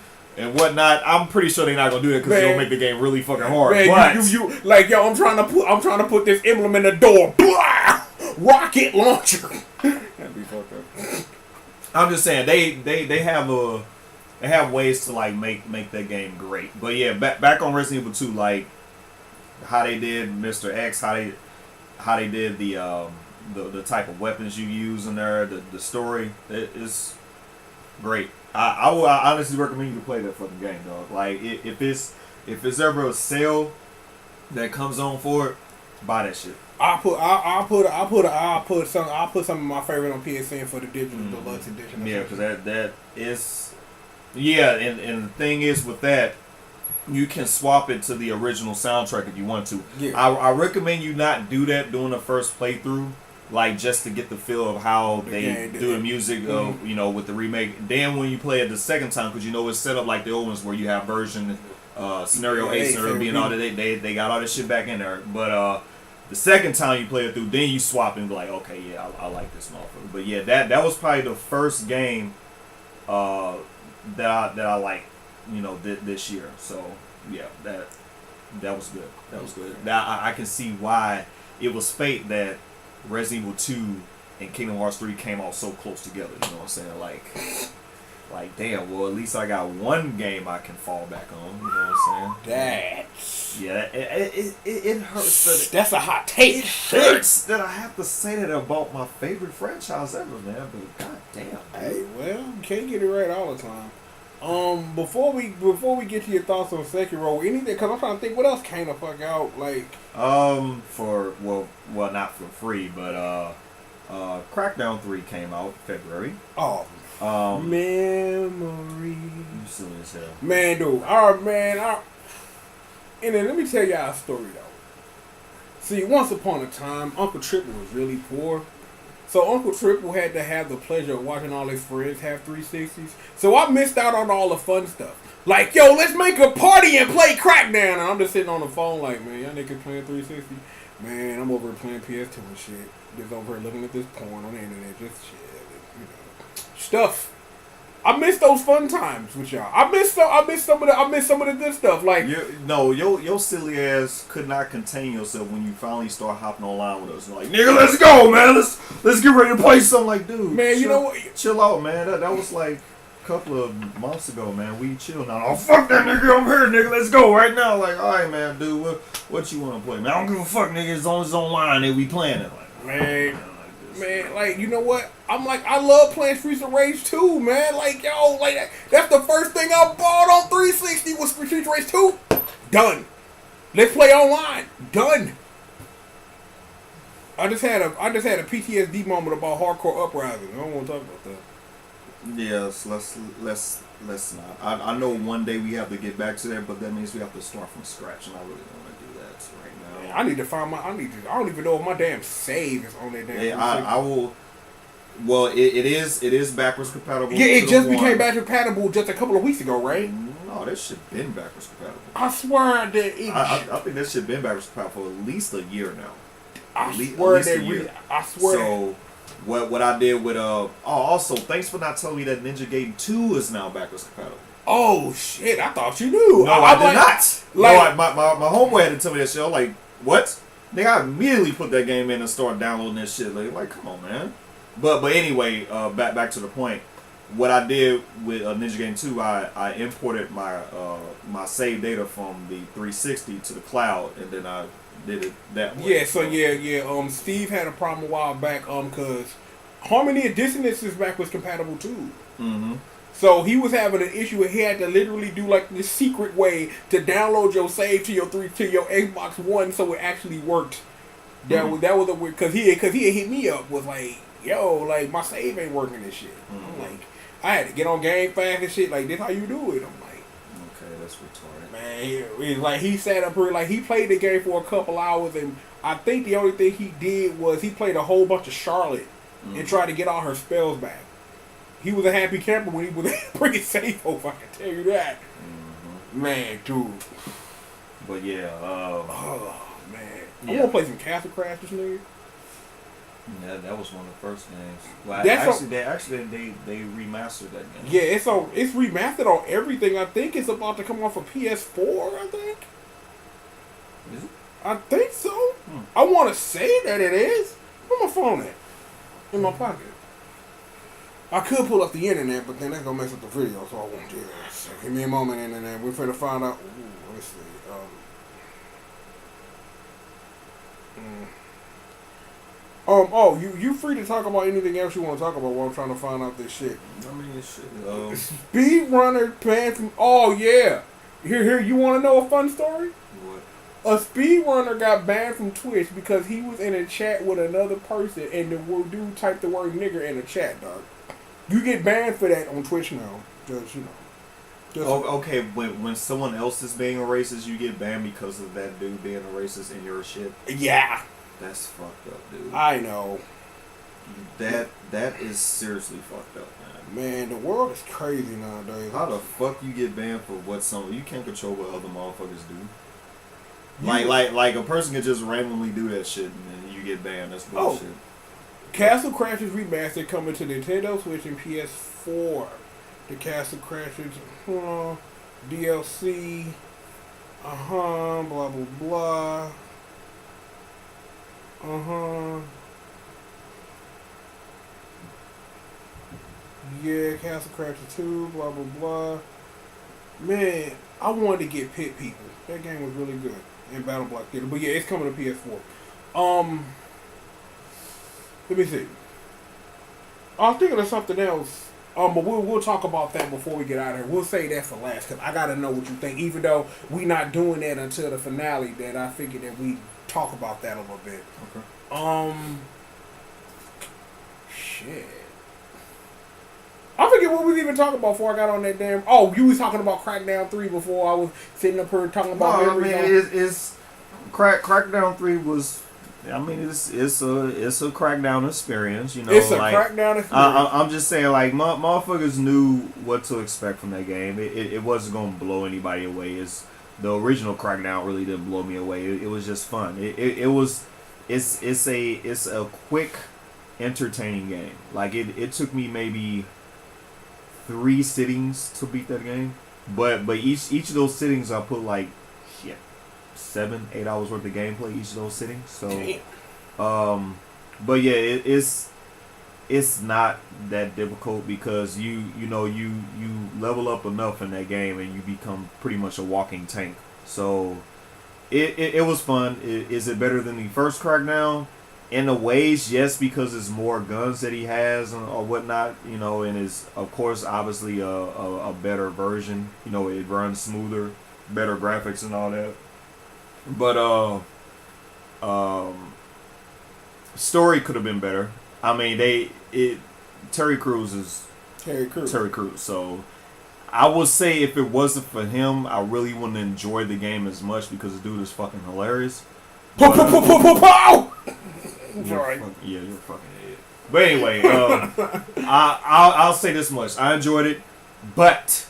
whatnot. I'm pretty sure they're not gonna do that because it'll make the game really fucking hard. Man, but you like, yo, I'm trying to put this emblem in the door. Blah! Rocket launcher. That'd be fucked up. I'm just saying they have ways to like make that game great. But yeah, back on Resident Evil 2, like how they did Mr. X, how they did the type of weapons you use in there, the story, it is great. I honestly recommend you to play that fucking game, dog. Like if it's ever a sale that comes on for it, buy that shit. I'll put some of my favorite on PSN for the digital deluxe edition. Yeah, because that is, yeah, and the thing is with that, you can swap it to the original soundtrack if you want to. Yeah. I recommend you not do that during the first playthrough, like just to get the feel of how they do the music, with the remake. Then when you play it the second time, because it's set up like the old ones where you have version scenario A, scenario B, and all that. They got all this shit back in there, but the second time you play it through, then you swap and be like, okay, yeah, I like this motherfucker. But yeah, that was probably the first game that I liked, this year. So yeah, that was good. That was good. Now I can see why it was fate that Resident Evil 2 and Kingdom Hearts 3 came out so close together. You know what I'm saying? Like damn. Well, at least I got one game I can fall back on. You know what I'm saying? Yeah, it hurts. That's a hot take. It hurts that I have to say that about my favorite franchise ever, man. But god damn. Hey, well, you can't get it right all the time. Before we get to your thoughts on Seikro, anything, because I'm trying to think what else came the fuck out, like. For not for free, but Crackdown 3 came out February. Oh. Memory. You silly as hell. Man, dude. And then let me tell y'all a story, though. See, once upon a time, Uncle Triple was really poor. So Uncle Triple had to have the pleasure of watching all his friends have 360s. So I missed out on all the fun stuff. Like, yo, let's make a party and play Crackdown. And I'm just sitting on the phone like, man, y'all niggas playing 360? Man, I'm over here playing PS2 and shit. Just over here looking at this porn on the internet. Just shit, stuff. I miss those fun times with y'all. I miss some of the good stuff. Like your silly ass could not contain yourself when you finally start hopping online with us. Like, nigga, let's go, man. Let's get ready to play something. Like, dude, man, you know what? Chill out, man. That was like a couple of months ago, man. We chill now. Oh, fuck that nigga, I'm here, nigga. Let's go right now. Like, all right, man, dude. What you want to play, man? I don't give a fuck, nigga. As long as it's online, and we playing it. Like, man, like, you know what? I'm like, I love playing Streets of Rage 2, man. Like, yo, like, that's the first thing I bought on 360 was Streets of Rage 2. Done. Let's play online. Done. I just had a PTSD moment about Hardcore Uprising. I don't want to talk about that. Yes, let's not. I know one day we have to get back to that, but that means we have to start from scratch, and I really don't want to do that right now. I need to find I don't even know if my damn save is on that damn. Yeah, I will. Well, it is backwards compatible. Yeah, it just became backwards compatible just a couple of weeks ago, right? No, that shit been backwards compatible. I swear that I think that shit been backwards compatible for at least a year now. I swear. So what I did with also thanks for not telling me that Ninja Gaiden 2 is now backwards compatible. Oh shit! I thought you knew. No, I did not. Like, no, my homeboy had to tell me that shit. I was like, what? Nigga, I immediately put that game in and started downloading that shit. Like, come on, man. But anyway, back to the point. What I did with Ninja Gaiden 2, I imported my save data from the 360 to the cloud, and then I did it that way. Yeah. So Steve had a problem a while back. Cause Harmony of Dissonance is backwards compatible too. Mm-hmm. So he was having an issue where he had to literally do like this secret way to download your save to your Xbox One so it actually worked. That was a weird, cause he had hit me up with like, yo, like my save ain't working and shit. I'm like, I had to get on Game Fast and shit. Like, this how you do it? I'm like, okay, that's retarded. Man, it's like he sat up here, like he played the game for a couple hours, and I think the only thing he did was he played a whole bunch of Charlotte and tried to get all her spells back. He was a happy camper when he was bringing Seikro, if I can tell you that. Man, dude. But yeah, Oh, man. I Yeah. want to play some Castle Crashers, nigga. yeah, that was one of the first games. Well, That's they remastered that game. Yeah, it's remastered on everything. I think it's about to come off of PS4, I think. Is it? I think so. I want to say that it is. Where my phone at? In my pocket. I could pull up the internet, but then that's going to mess up the video, so I won't do that. So give me a moment, internet. We're finna find out. Ooh, let me see. Oh, you free to talk about anything else you want to talk about while I'm trying to find out this shit. I mean, shit. Speedrunner banned from. Oh yeah, here. You want to know a fun story? What? A speedrunner got banned from Twitch because he was in a chat with another person and the dude typed the word nigger in the chat, dog. You get banned for that on Twitch now. Just, you know. Okay, when someone else is being a racist, you get banned because of that dude being a racist in your shit? Yeah. That's fucked up, dude. I know. That is seriously fucked up, man. Man, the world is crazy nowadays. How the fuck you get banned for what you can't control what other motherfuckers do? Like a person could just randomly do that shit and then you get banned. That's bullshit. Castle Crashers Remastered coming to Nintendo Switch and PS4. The Castle Crashers DLC. Blah blah blah. Yeah, Castle Crashers 2, blah blah blah. Man, I wanted to get Pit People. That game was really good. And Battle Block Theater. But yeah, it's coming to PS4. Let me see. I was thinking of something else. But we'll talk about that before we get out of here. We'll say that for last because I gotta know what you think. Even though we not doing that until the finale, that I figured that we talk about that a little bit. Okay. Shit. I forget what we even talking about before I got on that damn. Oh, you was talking about Crackdown 3 before I was sitting up here talking about. No, I mean it's Crackdown 3 was. I mean it's a Crackdown experience, you know. It's a like, Crackdown experience. I'm just saying, like motherfuckers knew what to expect from that game. It wasn't gonna blow anybody away. The original Crackdown really didn't blow me away. It was just fun. It's a quick, entertaining game. Like it took me maybe 3 sittings to beat that game, but each of those sittings I put like 7-8 hours worth of gameplay each of those sittings. So, but yeah, it's not that difficult because you level up enough in that game and you become pretty much a walking tank. So it was fun. Is it better than the first Crackdown? In a ways, yes, because it's more guns that he has or whatnot, you know, and is of course obviously a better version. You know, it runs smoother, better graphics and all that. But story could have been better. I mean, Terry Crews is Terry Crews. So I would say if it wasn't for him, I really wouldn't enjoy the game as much because the dude is fucking hilarious. Sorry. You're a fucking idiot. But anyway, I'll say this much: I enjoyed it, but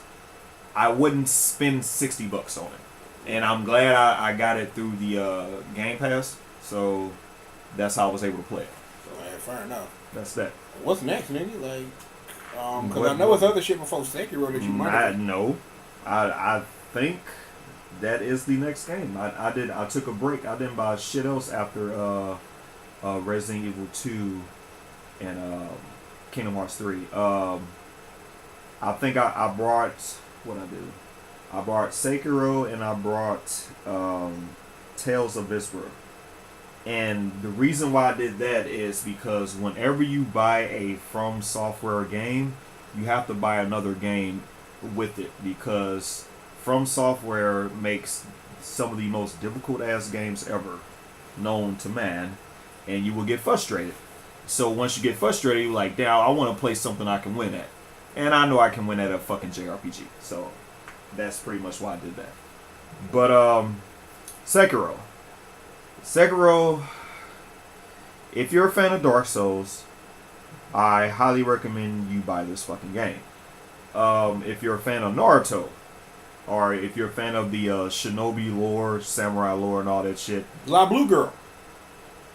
I wouldn't spend $60 on it. And I'm glad I got it through the Game Pass, so that's how I was able to play it. So, fair enough. That's that. What's next, nigga? Like, because I know it's other shit before Seikro that you might. I think that is the next game. I took a break. I didn't buy shit else after Resident Evil 2 and Kingdom Hearts 3. I think I brought what I do. I brought Seikro and I brought Tales of Vesper. And the reason why I did that is because whenever you buy a From Software game, you have to buy another game with it because From Software makes some of the most difficult ass games ever known to man, and you will get frustrated. So once you get frustrated, you're like, damn, I want to play something I can win at. And I know I can win at a fucking JRPG. So that's pretty much why I did that. But Sekiro, if you're a fan of Dark Souls, I highly recommend you buy this fucking game. If you're a fan of Naruto, or if you're a fan of the shinobi lore, samurai lore, and all that shit, La Blue Girl.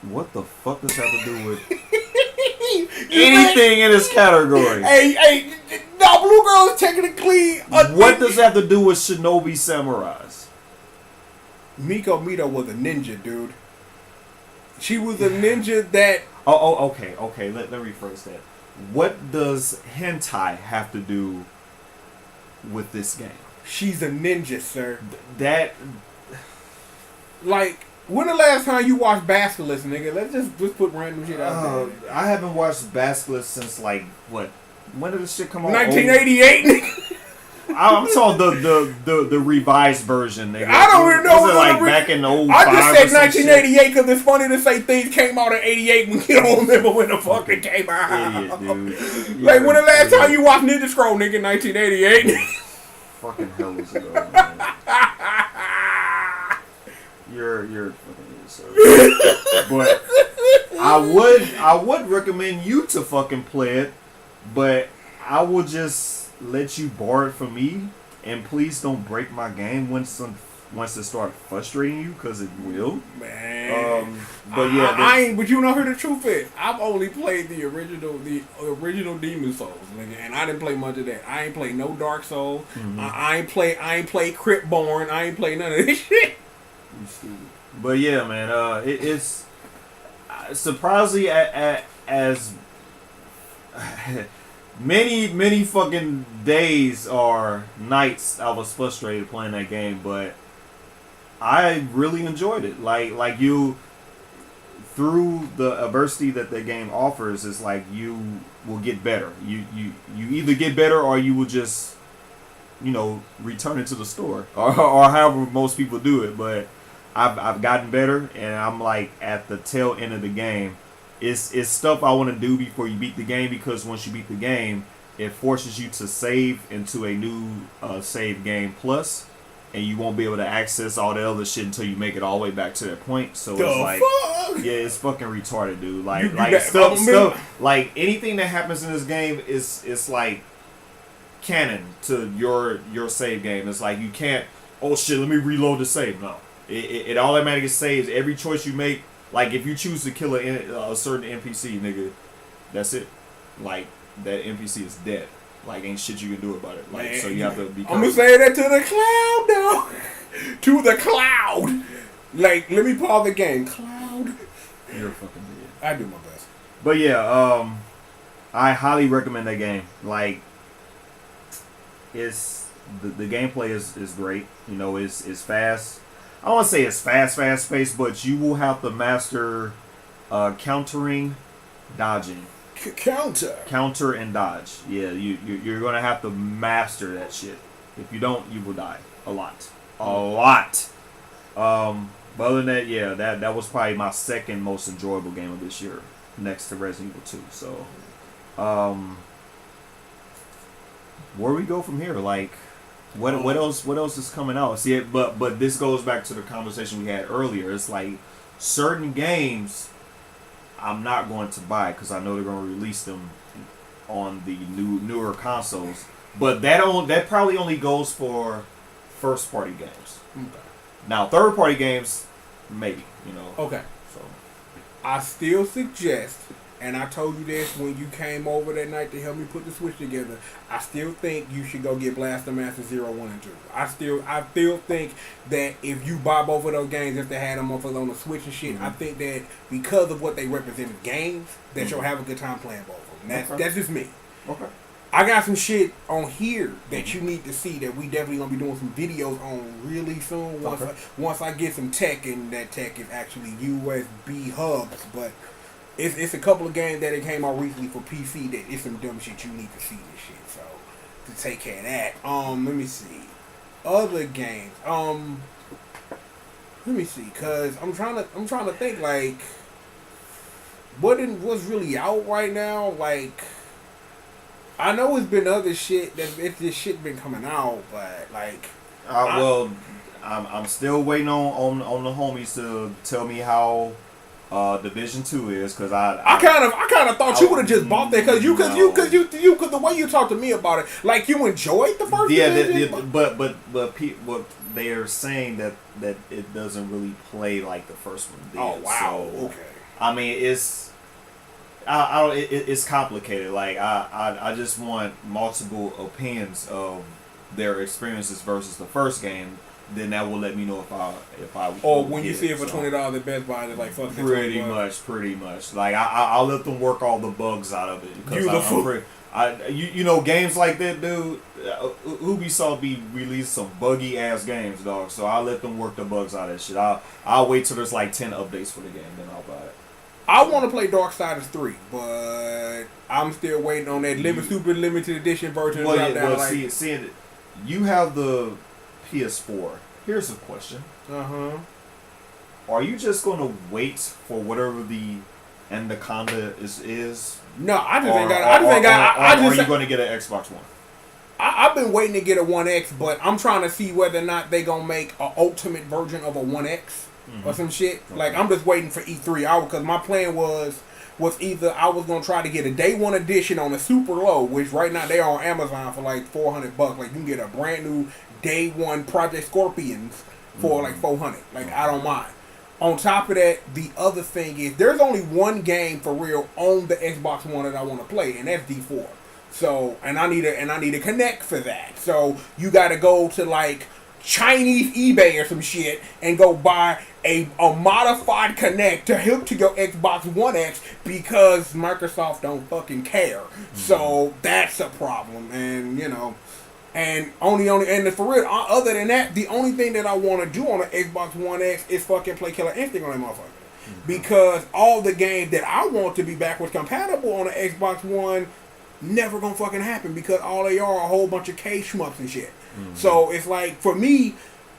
what the fuck does that have to do with anything in this category? Hey, La Blue Girl is technically. What does that have to do with shinobi samurais? Miko Mito was a ninja, dude. She was a ninja that. Okay. Let me rephrase that. What does hentai have to do with this game? She's a ninja, sir. That. Like, when the last time you watched Basculus, nigga? Let's just put random shit out there. I haven't watched Basculus since like what? When did this shit come out? 1988, nigga. I'm talking the revised version, nigga. I don't even know. Was it like back in the old? I just said 1988 because it's funny to say things came out in 88 when you don't remember when the fuck it came out. Idiot, dude. Like, when the last time you watched Ninja Scroll, nigga? 1988. Fucking hell was ago, man. You're fucking idiot, sir. But I would recommend you to fucking play it, but I will just let you borrow it from me, and please don't break my game once it starts frustrating you, because it will. Man. But yeah, I ain't. But you know who the truth is. I've only played the original Demon Souls, nigga, and I didn't play much of that. I ain't played no Dark Souls. Mm-hmm. I ain't play Cryptborn. I ain't played none of this shit. But yeah, man, it's surprisingly as many fucking days or nights I was frustrated playing that game, but I really enjoyed it. Like you, through the adversity that the game offers, it's like you will get better. You either get better or you will just, return it to the store or however most people do it. But I've gotten better, and I'm like at the tail end of the game. It's stuff I want to do before you beat the game, because once you beat the game, it forces you to save into a new save game plus, and you won't be able to access all the other shit until you make it all the way back to that point. So it's like, yeah, it's fucking retarded, dude. Like stuff, like anything that happens in this game is like canon to your save game. It's like you can't. Oh shit, let me reload the save. No, it automatically saves every choice you make. Like, if you choose to kill a certain NPC, nigga, that's it. Like, that NPC is dead. Like, ain't shit you can do about it. Like, man, so you have to be careful. I'm gonna say that to the cloud, though. To the cloud. Like, let me pause the game. Cloud. You're a fucking idiot. I do my best. But yeah, I highly recommend that game. Like, it's the gameplay is great. It's fast. I don't want to say it's fast paced, but you will have to master countering, dodging. Counter and dodge. Yeah, you're gonna have to master that shit. If you don't, you will die a lot. But other than that, yeah, that was probably my second most enjoyable game of this year, next to Resident Evil 2. So, where we go from here? Like, what else is coming out? See, but this goes back to the conversation we had earlier. It's like certain games I'm not going to buy because I know they're going to release them on the newer consoles. But that probably only goes for first party games. Okay. Now third party games, maybe, Okay. So I still suggest, and I told you this when you came over that night to help me put the Switch together, I still think you should go get Blaster Master 0, 1, and 2. I still think that if you buy both of those games, if they had them on the Switch and shit, I think that because of what they represent as games, that you'll have a good time playing both of them. That's just me. Okay. I got some shit on here that you need to see that we definitely gonna be doing some videos on really soon once I get some tech, and that tech is actually USB hubs, but it's a couple of games that it came out recently for PC that it's some dumb shit you need to see this shit. So to take care of that, let me see other games. Let me see, cause I'm trying to think like what's really out right now. Like, I know it's been other shit this shit been coming out, but like, I'm still waiting on the homies to tell me how Division 2 is because I kind of thought you would have just bought that because the way you talked to me about it, like you enjoyed the first division. What they are saying that it doesn't really play like the first one did. Oh wow, So, okay. I mean, I don't. It's complicated. Like I just want multiple opinions of their experiences versus the first game. Then that will let me know if I or when you see it for $20 at Best Buy, it's like fuck. Pretty much. Like I'll let them work all the bugs out of it because you know games like that, dude. Ubisoft be releasing some buggy ass games, dog. So I'll let them work the bugs out of that shit. I'll wait till there's like 10 updates for the game, then I'll buy it. I want to play Darksiders 3, but I'm still waiting on that super limited edition version. See, you have the PS4. Here's a question. Are you just gonna wait for whatever the Anaconda is? No, I just ain't got. Are you gonna get an Xbox One? I've been waiting to get a 1X, but I'm trying to see whether or not they gonna make an ultimate version of a 1X or some shit. Okay. Like I'm just waiting for E3 because my plan was either I was gonna try to get a day one edition on a super low, which right now they are on Amazon for like $400. Like you can get a brand new day one Project Scorpions for like $400. Like I don't mind. On top of that, the other thing is there's only one game for real on the Xbox One that I want to play, and that's D4. So and I need a Connect for that. So you got to go to like Chinese eBay or some shit and go buy a modified Connect to hook to your Xbox One X because Microsoft don't fucking care. So that's a problem, and you know. And and for real, other than that, the only thing that I want to do on the Xbox One X is fucking play Killer Instinct on that motherfucker. Because all the games that I want to be backwards compatible on the Xbox One never gonna fucking happen because all they are a whole bunch of K shmups and shit. So it's like, for me,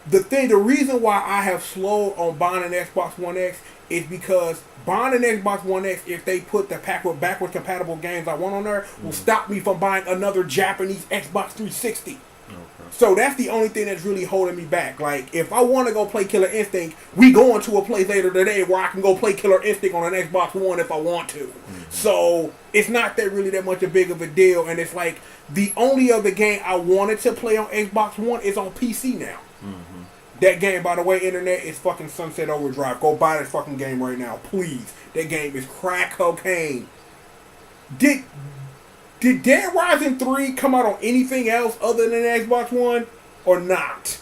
the reason why I have slowed on buying an Xbox One X is because buying an Xbox One X, if they put the backwards compatible games I want on there, will stop me from buying another Japanese Xbox 360. Okay. So that's the only thing that's really holding me back. Like, if I want to go play Killer Instinct, we going to a place later today where I can go play Killer Instinct on an Xbox One if I want to. So it's not that much a big of a deal. And it's like, the only other game I wanted to play on Xbox One is on PC now. That game, by the way, internet, is fucking Sunset Overdrive. Go buy that fucking game right now, please. That game is crack cocaine. Did Dead Rising 3 come out on anything else other than Xbox One or not?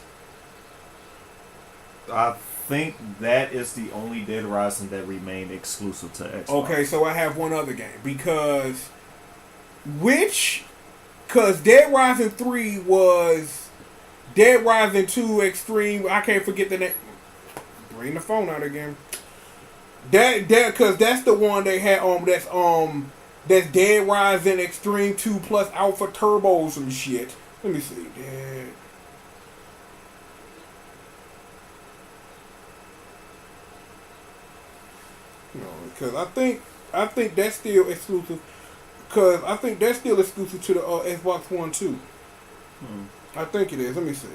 I think that is the only Dead Rising that remained exclusive to Xbox. Okay, so I have one other game because Dead Rising 3 was Dead Rising 2 Extreme. I can't forget the name. Bring the phone out again. Because that's the one they had that's Dead Rising Extreme 2 plus Alpha Turbo some shit. Let me see. No, because I think that's still exclusive. Because I think that's still exclusive to the Xbox One too. I think it is. Let me see.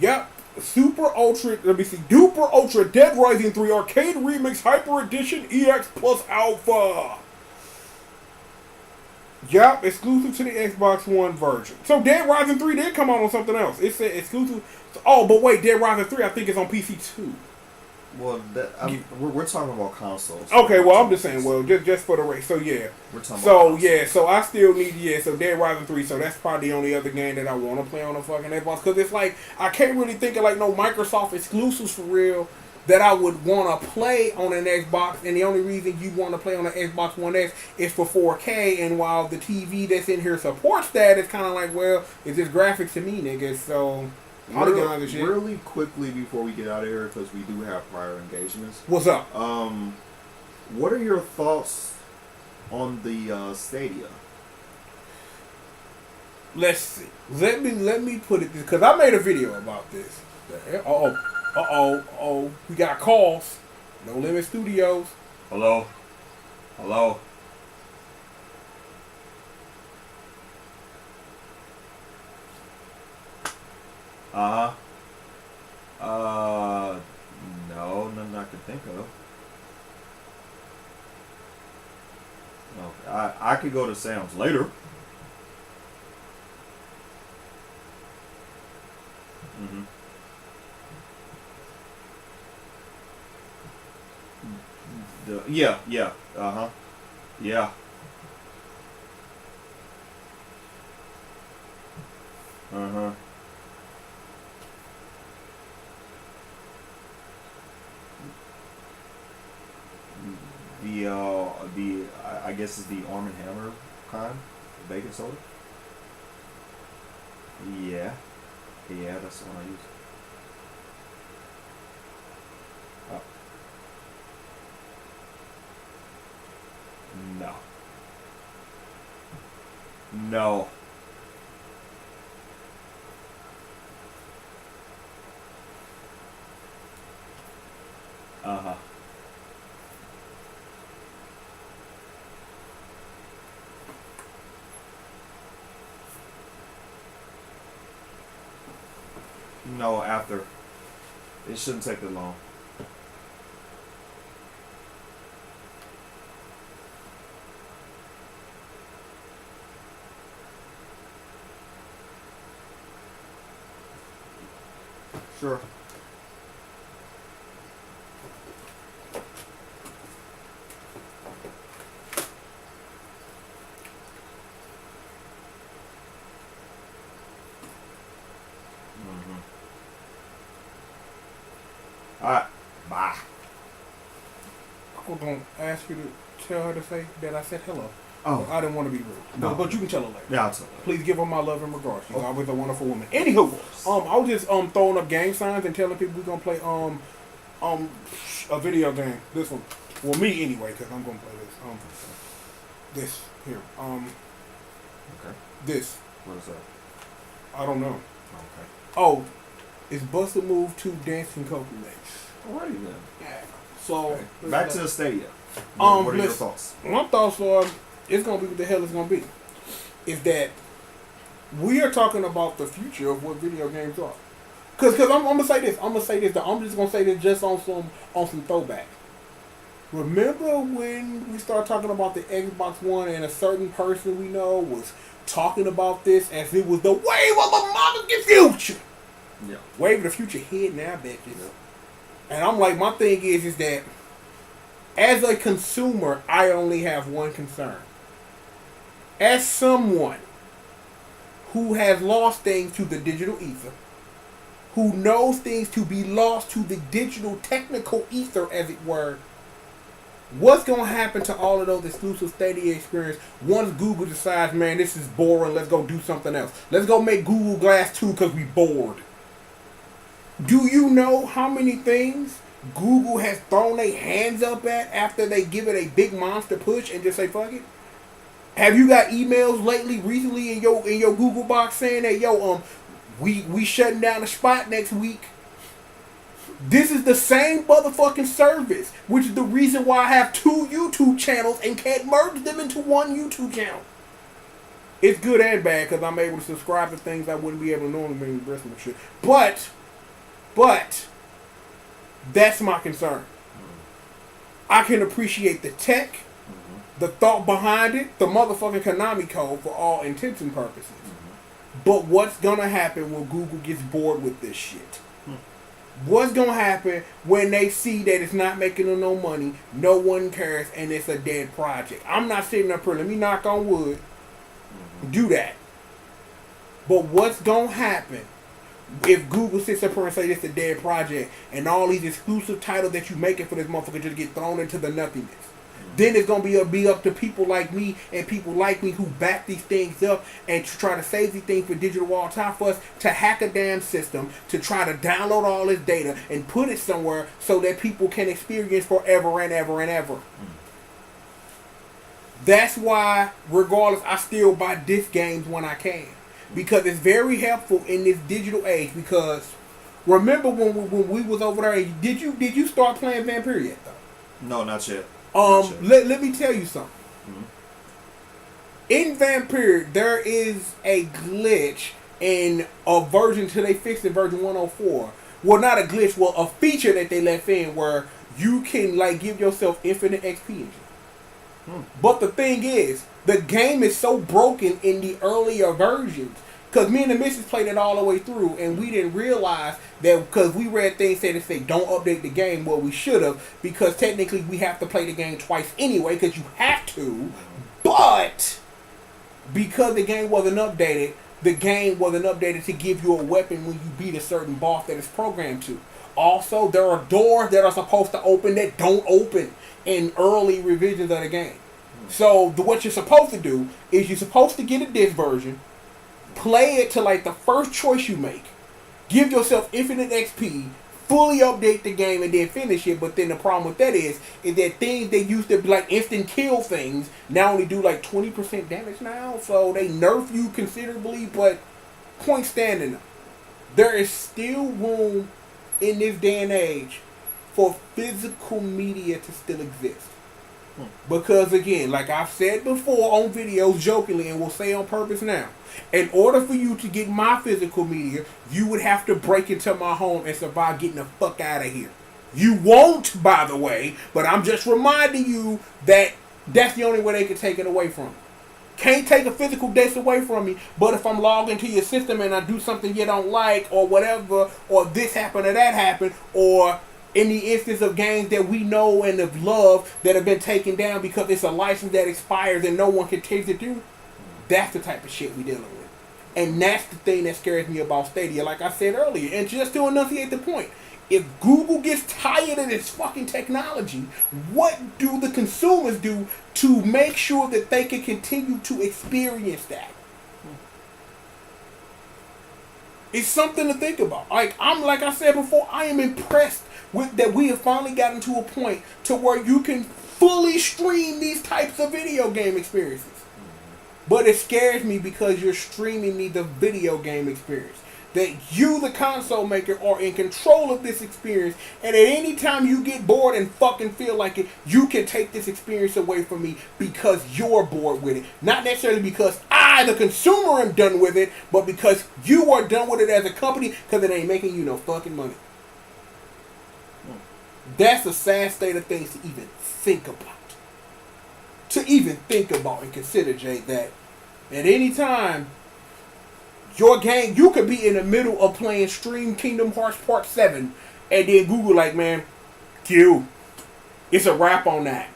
Yep. Duper Ultra Dead Rising 3 Arcade Remix Hyper Edition EX Plus Alpha. Yep, exclusive to the Xbox One version. So Dead Rising 3 did come out on something else. It said exclusive. Oh, but wait, Dead Rising 3 I think is on PC too. Well, we're talking about consoles. Okay, well I'm just saying, just for the race. So yeah. We're talking about consoles. So I still need so Dead Rising 3. So that's probably the only other game that I want to play on the fucking Xbox, because it's like I can't really think of like no Microsoft exclusives for real that I would want to play on an Xbox, and the only reason you want to play on an Xbox One X is for 4K, and while the TV that's in here supports that, it's kind of like, well, it's just graphics to me, niggas. So. Really quickly before we get out of here, because we do have prior engagements. What's up? What are your thoughts on the Stadia? Let's see. Let me put it this, because I made a video about this. We got calls. No Limit Studios. Hello. No, not think of. Okay. I could go to Sam's later. Mm-hmm. Yeah. Uh-huh. Yeah. Uh-huh. I guess it's the Arm & Hammer kind, the baking soda. Yeah. Yeah, that's the one I use. Oh. No. No. Uh-huh. No, after. It shouldn't take that long. Sure. Alright. Bye. I was gonna ask you to tell her to say that I said hello. Oh. I didn't want to be rude. No. But you can tell her later. Yeah, I'll tell her. Please give her my love and regards. She's always a wonderful woman. Anywho, I was just throwing up gang signs and telling people we're gonna play a video game. This one. Well, me anyway, because I'm gonna play this. This here. Okay. This. What is that? I don't know. Okay. Oh, it's Bust a Move 2 Dancing Coco Mix. Alrighty then. Yeah. So Okay. Back to the Stadia. Um, What are your listen. thoughts? My thoughts are, it's gonna be what the hell it's gonna be. Is that we are talking about the future of what video games are. Cause I'm gonna say this. I'm just gonna say this just on some throwback. Remember when we started talking about the Xbox One and a certain person we know was talking about this as it was the wave of the motherfucking future. Yeah. Wave of the future here now, bitches. And I'm like, my thing is that as a consumer, I only have one concern. As someone who has lost things to the digital ether, who knows things to be lost to the digital technical ether, as it were, what's going to happen to all of those exclusive Stadia experience once Google decides, man, this is boring, let's go do something else. Let's go make Google Glass 2 because we bored. Do you know how many things Google has thrown their hands up at after they give it a big monster push and just say, fuck it? Have you got emails recently in your Google box saying that, we shutting down the spot next week? This is the same motherfucking service, which is the reason why I have 2 YouTube channels and can't merge them into one YouTube channel. It's good and bad because I'm able to subscribe to things I wouldn't be able to normally in the rest of my shit. But that's my concern. I can appreciate the tech, the thought behind it, the motherfucking Konami code for all intents and purposes. But what's gonna happen when Google gets bored with this shit? What's gonna happen when they see that it's not making them no money, no one cares, and it's a dead project? I'm not sitting up here, let me knock on wood, do that. But what's gonna happen if Google sits up here and say it's a dead project and all these exclusive titles that you making for this motherfucker just get thrown into the nothingness? Then it's going to be up to people like me and people like me who back these things up and try to save these things for digital all time for us to hack a damn system, to try to download all this data and put it somewhere so that people can experience forever and ever and ever. That's why, regardless, I still buy disc games when I can. Because it's very helpful in this digital age. Because remember when we was over there, did you start playing Vampire yet though? No, not yet. Let me tell you something. Mm-hmm. In Vampire, there is a glitch in a version till they fixed in version 104 well, not a glitch, well, a feature that they left in where you can like give yourself infinite XP engine. But the thing is, the game is so broken in the earlier versions. Because me and the missus played it all the way through, and we didn't realize that because we read things that say don't update the game. Well, we should have, because technically we have to play the game twice anyway, because you have to. But because the game wasn't updated to give you a weapon when you beat a certain boss that it's programmed to. Also, there are doors that are supposed to open that don't open in early revisions of the game. So what you're supposed to do is you're supposed to get a disc version, play it to like the first choice you make, give yourself infinite XP, fully update the game, and then finish it. But then the problem with that is that things that used to be like instant kill things now only do like 20% damage now. So they nerf you considerably, but point standing, there is still room in this day and age for physical media to still exist. Because again, like I've said before on videos jokingly and will say on purpose now, in order for you to get my physical media, you would have to break into my home and survive getting the fuck out of here. You won't, by the way, but I'm just reminding you that that's the only way they can take it away from me. Can't take a physical disc away from me, but if I'm logged into your system and I do something you don't like or whatever, or this happened or that happened, or in the instance of games that we know and of love that have been taken down because it's a license that expires and no one can take it through, that's the type of shit we dealing with. And that's the thing that scares me about Stadia, like I said earlier. And just to enunciate the point, if Google gets tired of this fucking technology, what do the consumers do to make sure that they can continue to experience that? It's something to think about. Like I said before, I am impressed with that we have finally gotten to a point to where you can fully stream these types of video game experiences. But it scares me because you're streaming me the video game experience. That you, the console maker, are in control of this experience, and at any time you get bored and fucking feel like it, you can take this experience away from me because you're bored with it. Not necessarily because I, the consumer, am done with it, but because you are done with it as a company because it ain't making you no fucking money. That's a sad state of things to even think about. To even think about and consider, Jay, that at any time, your game, you could be in the middle of playing Stream Kingdom Hearts Part 7, and then Google like, man, Q, it's a wrap on that.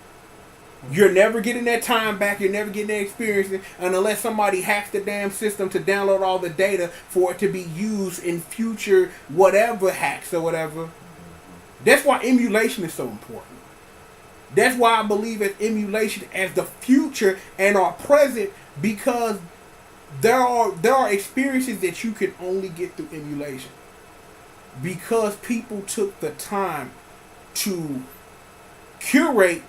You're never getting that time back, you're never getting that experience, and unless somebody hacks the damn system to download all the data for it to be used in future whatever hacks or whatever. That's why emulation is so important. That's why I believe in emulation as the future and our present, because there are experiences that you can only get through emulation. Because people took the time to curate,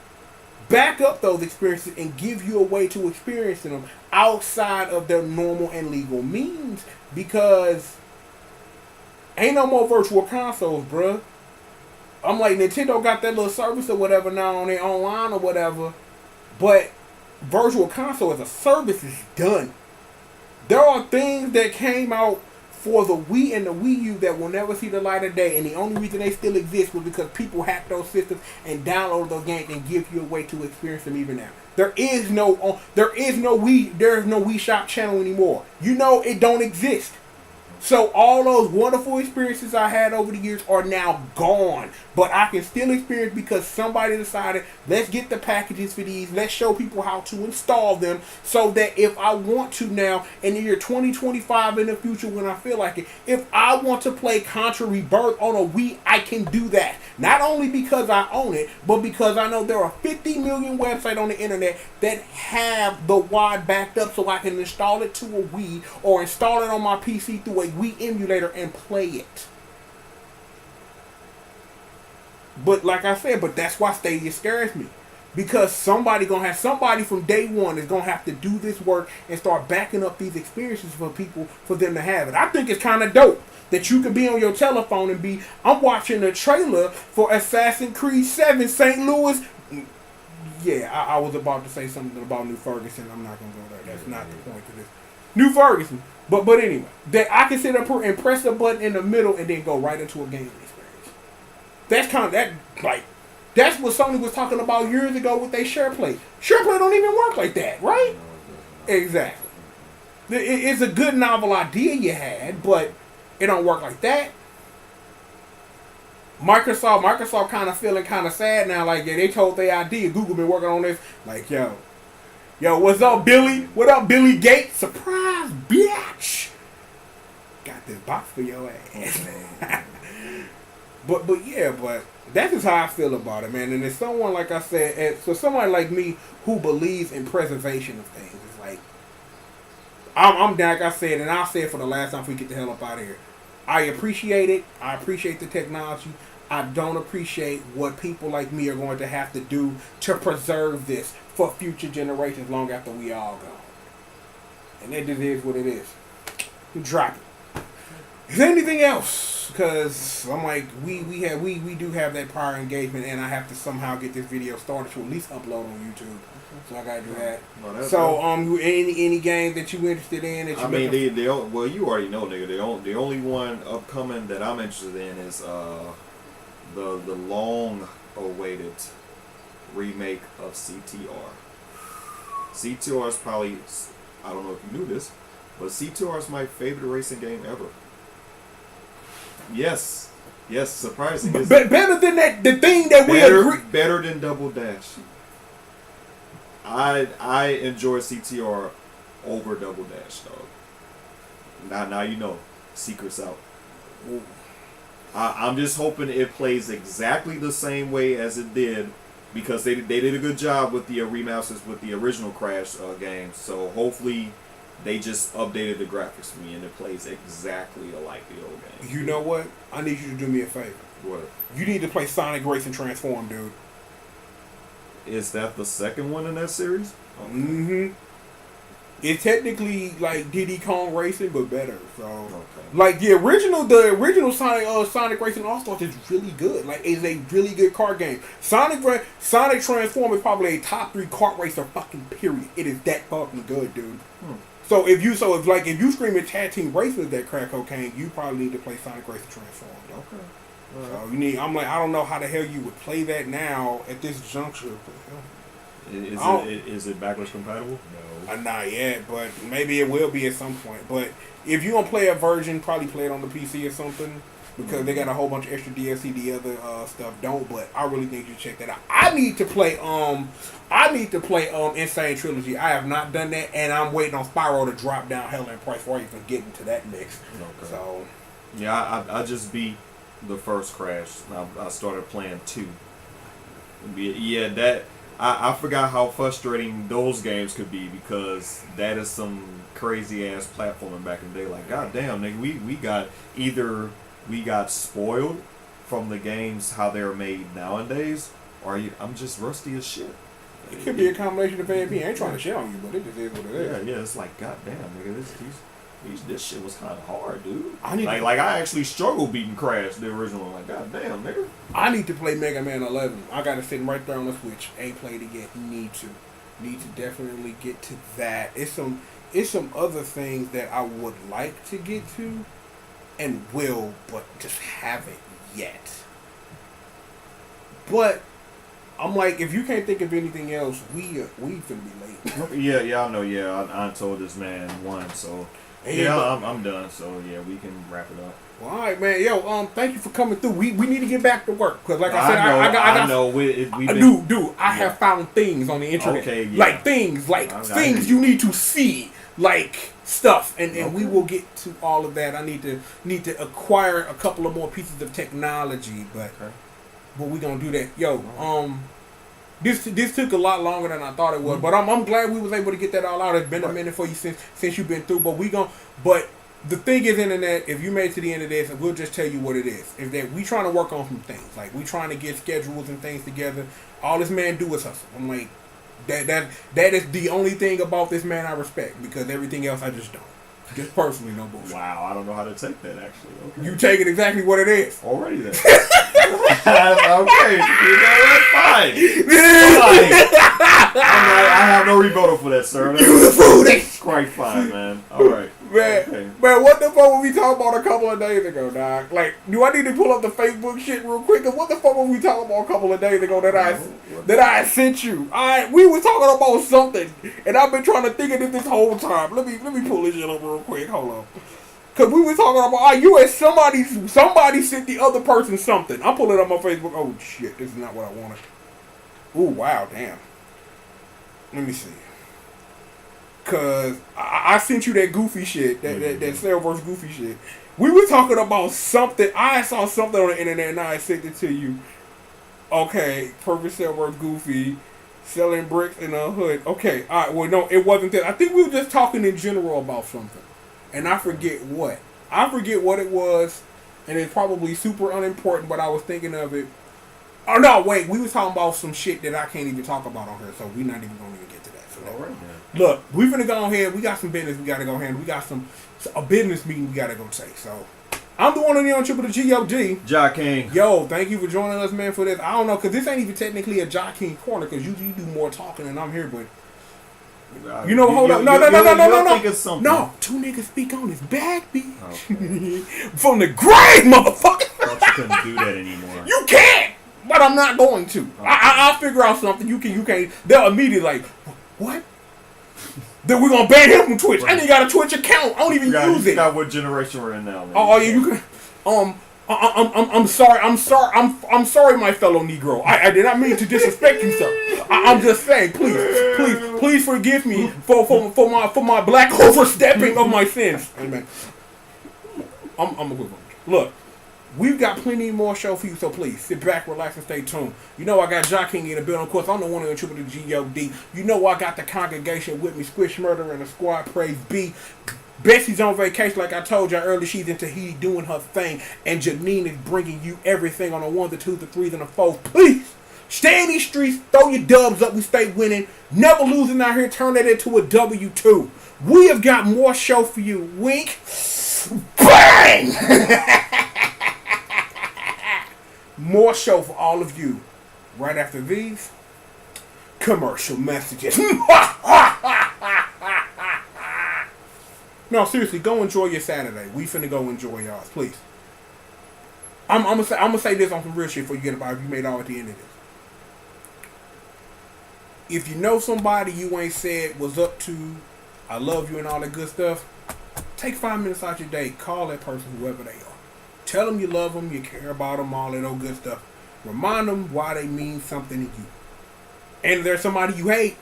back up those experiences and give you a way to experience them outside of their normal and legal means. Because ain't no more virtual consoles, bruh. I'm like, Nintendo got that little service or whatever now on their online or whatever, but virtual console as a service is done. There are things that came out for the Wii and the Wii U that will never see the light of day, and the only reason they still exist was because people hacked those systems and downloaded those games and give you a way to experience them even now. There is no Wii Shop channel anymore. You know it don't exist. So all those wonderful experiences I had over the years are now gone. But I can still experience because somebody decided, let's get the packages for these. Let's show people how to install them so that if I want to now, in the year 2025 in the future when I feel like it, if I want to play Contra Rebirth on a Wii, I can do that. Not only because I own it, but because I know there are 50 million websites on the internet that have the WAD backed up so I can install it to a Wii or install it on my PC through a Wii emulator and play it. But like I said, but that's why Stadia scares me. Because somebody from day one is gonna have to do this work and start backing up these experiences for people, for them to have it. I think it's kind of dope that you can be on your telephone and I'm watching a trailer for Assassin's Creed 7 St. Louis. Yeah, I was about to say something about New Ferguson. I'm not gonna go there. That's not the point of this. New Ferguson. But anyway, that I can sit up here and press a button in the middle and then go right into a gaming experience. That's kind of that like that's what Sony was talking about years ago with their SharePlay. SharePlay don't even work like that, right? Exactly. It's a good novel idea you had, but it don't work like that. Microsoft kind of feeling kind of sad now. Like, yeah, they told their idea. Google been working on this. Like, yo, what's up, Billy? What up, Billy Gates? Surprise, bitch! Got this box for your ass. but that's just how I feel about it, man. And it's someone like I said, so someone like me who believes in preservation of things. It's like I'm like I said, and I'll say it for the last time if we get the hell up out of here. I appreciate it. I appreciate the technology. I don't appreciate what people like me are going to have to do to preserve this for future generations long after we all gone. And it just is what it is. Drop it. Is there anything else? Because I'm like, we do have that prior engagement, and I have to somehow get this video started to at least upload on YouTube. So I gotta do that. No, so any game that you interested in? That you well, you already know, nigga. The only one upcoming that I'm interested in is the long-awaited remake of CTR. CTR is probably, I don't know if you knew this, but CTR is my favorite racing game ever. Yes, surprising. Better than that. The thing that we agree. Better than Double Dash. I enjoy CTR over Double Dash, dog. Now you know. Secret's out. I'm just hoping it plays exactly the same way as it did, because they did a good job with the remasters with the original Crash game. So hopefully they just updated the graphics for me and it plays exactly like the old game. You know what? I need you to do me a favor. What? You need to play Sonic Racing Transform, dude. Is that the second one in that series? Okay. Mm-hmm. It's technically like Diddy Kong Racing, but better. So, like the original Sonic Racing All Stars is really good. Like, it's a really good kart game. Sonic Transform is probably a top 3 kart racer. Fucking period. It is that fucking good, dude. So if you scream at tag team racing with that crack cocaine, you probably need to play Sonic Racing Transform. Okay. So you need. I'm like, I don't know how the hell you would play that now at this juncture. Is it backwards compatible? No. Not yet, but maybe it will be at some point. But if you gonna play a version, probably play it on the PC or something, because they got a whole bunch of extra DLC. The other stuff don't. But I really think you check that out. I need to play Insane Trilogy. I have not done that, and I'm waiting on Spyro to drop down hell in price before I even get into that mix. Okay. So yeah, I just beat the first Crash. I started playing 2. Yeah, that. I forgot how frustrating those games could be, because that is some crazy ass platforming back in the day. Like, goddamn, nigga, we got spoiled from the games how they're made nowadays, or I'm just rusty as shit. It could be a combination of A and B. I ain't trying to shit on you, but it just is what it is. Yeah, it's like, goddamn, nigga, this shit was kind of hard, dude. I actually struggled beating Crash, the original. Like, goddamn, nigga. I need to play Mega Man 11. I got it sitting right there on the Switch. Ain't played it yet. Need to definitely get to that. It's some other things that I would like to get to, and will, but just haven't yet. But I'm like, if you can't think of anything else, we finna be late. Yeah, I know. Yeah, I told this man one, so. I'm done. So yeah, we can wrap it up. Well, all right, man. Yo, thank you for coming through. We need to get back to work, because like I said, I have found things on the internet, like things you need to see, like stuff, and we will get to all of that. I need to acquire a couple of more pieces of technology, but we gonna do that. Yo, This took a lot longer than I thought it would, but I'm glad we was able to get that all out. It's been a minute for you since you've been through, but the thing is, internet, if you made it to the end of this, we'll just tell you what it is that we trying to work on some things. Like, we trying to get schedules and things together. All this man do is hustle. I'm like, that is the only thing about this man I respect, because everything else I just don't. Just personally, no bullshit. Wow, I don't know how to take that, actually. Okay. You take it exactly what it is. Already then. Okay, that's fine. I have no rebuttal for that, sir. You the fool. Quite fine, man. All right. Man, Okay. man, what the fuck were we talking about a couple of days ago, dog? Like, do I need to pull up the Facebook shit real quick? Cause what the fuck were we talking about a couple of days ago that I sent you? We was talking about something, and I've been trying to think of it this whole time. Let me pull this shit up real quick. Hold on. Cause we was talking about you and somebody sent the other person something. I'm pulling up my Facebook. Oh shit, this is not what I wanted. Ooh, wow, damn. Let me see. Cause I sent you that goofy shit, that Cell vs. Goofy shit. We were talking about something. I saw something on the internet and I sent it to you. Okay, Perfect Cell vs. Goofy, selling bricks in a hood. Okay, alright, well no, it wasn't that. I think we were just talking in general about something. And I forget what. I forget what it was, and it's probably super unimportant, but I was thinking of it. Oh no, wait, we was talking about some shit that I can't even talk about on here, so we're not even gonna even get to that. So All right, man. look, we finna go ahead. We got some business we gotta go handle. We got a business meeting we gotta go take. So I'm the one on the on triple the G.O.D. Ja King. Yo, thank you for joining us, man, for this. I don't know, cause this ain't even technically a Ja King corner, cause you do more talking than I'm here, but you know, hold up. No. No, two niggas speak on his back, B. Okay. From the grave, motherfucker. Thought you couldn't do that anymore. You can't, but I'm not going to. Okay. I'll figure out something. You can't. They'll immediately like, what? Then we're gonna ban him from Twitch. Right. I ain't got a Twitch account. I don't even use You it. got what generation we're in now, man. Oh yeah, you can. I'm sorry. I'm sorry, my fellow Negro. I did not mean to disrespect you, sir. I'm just saying, please forgive me for my black overstepping of my sins. Amen. I'm a good one. Look, we've got plenty more show for you, so please sit back, relax, and stay tuned. You know I got Ja King in the building. Of course, I'm the one who attributed to G.O.D. You know I got the congregation with me, Squish Murder and the squad. Praise be. Bessie's on vacation, like I told you earlier. She's in Tahiti doing her thing, and Janine is bringing you everything on the 1s, the 2s, the 3s, and the 4s. Please stay in these streets, throw your dubs up. We stay winning, never losing out here. Turn that into a W2. We have got more show for you. Wink, bang. More show for all of you. Right after these commercial messages. No, seriously, go enjoy your Saturday. We finna go enjoy y'all's, please. I'm gonna say this on some real shit before you get about if you made all at the end of this. If you know somebody you ain't said was up to, I love you and all that good stuff, take 5 minutes out your day, call that person, whoever they are. Tell them you love them, you care about them, all that old good stuff. Remind them why they mean something to you. And if there's somebody you hate,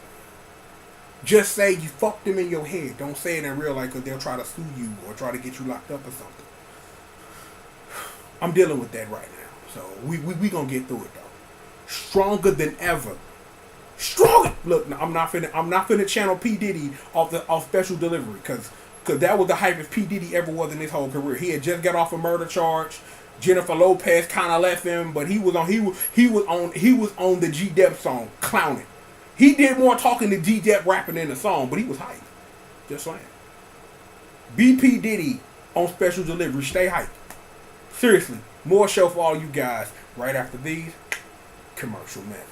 just say you fucked them in your head. Don't say it in real life, because they'll try to sue you or try to get you locked up or something. I'm dealing with that right now. So we gonna get through it though. Stronger than ever. Stronger. Look, I'm not finna channel P. Diddy off Special Delivery, because that was the hypest P. Diddy ever was in his whole career. He had just got off a murder charge. Jennifer Lopez kind of left him, but he was on the G.Dep song, Clowning. He did more talking to G.Dep rapping in the song, but he was hyped. Just saying. BP Diddy on Special Delivery. Stay hyped. Seriously, more show for all you guys right after these commercial messages.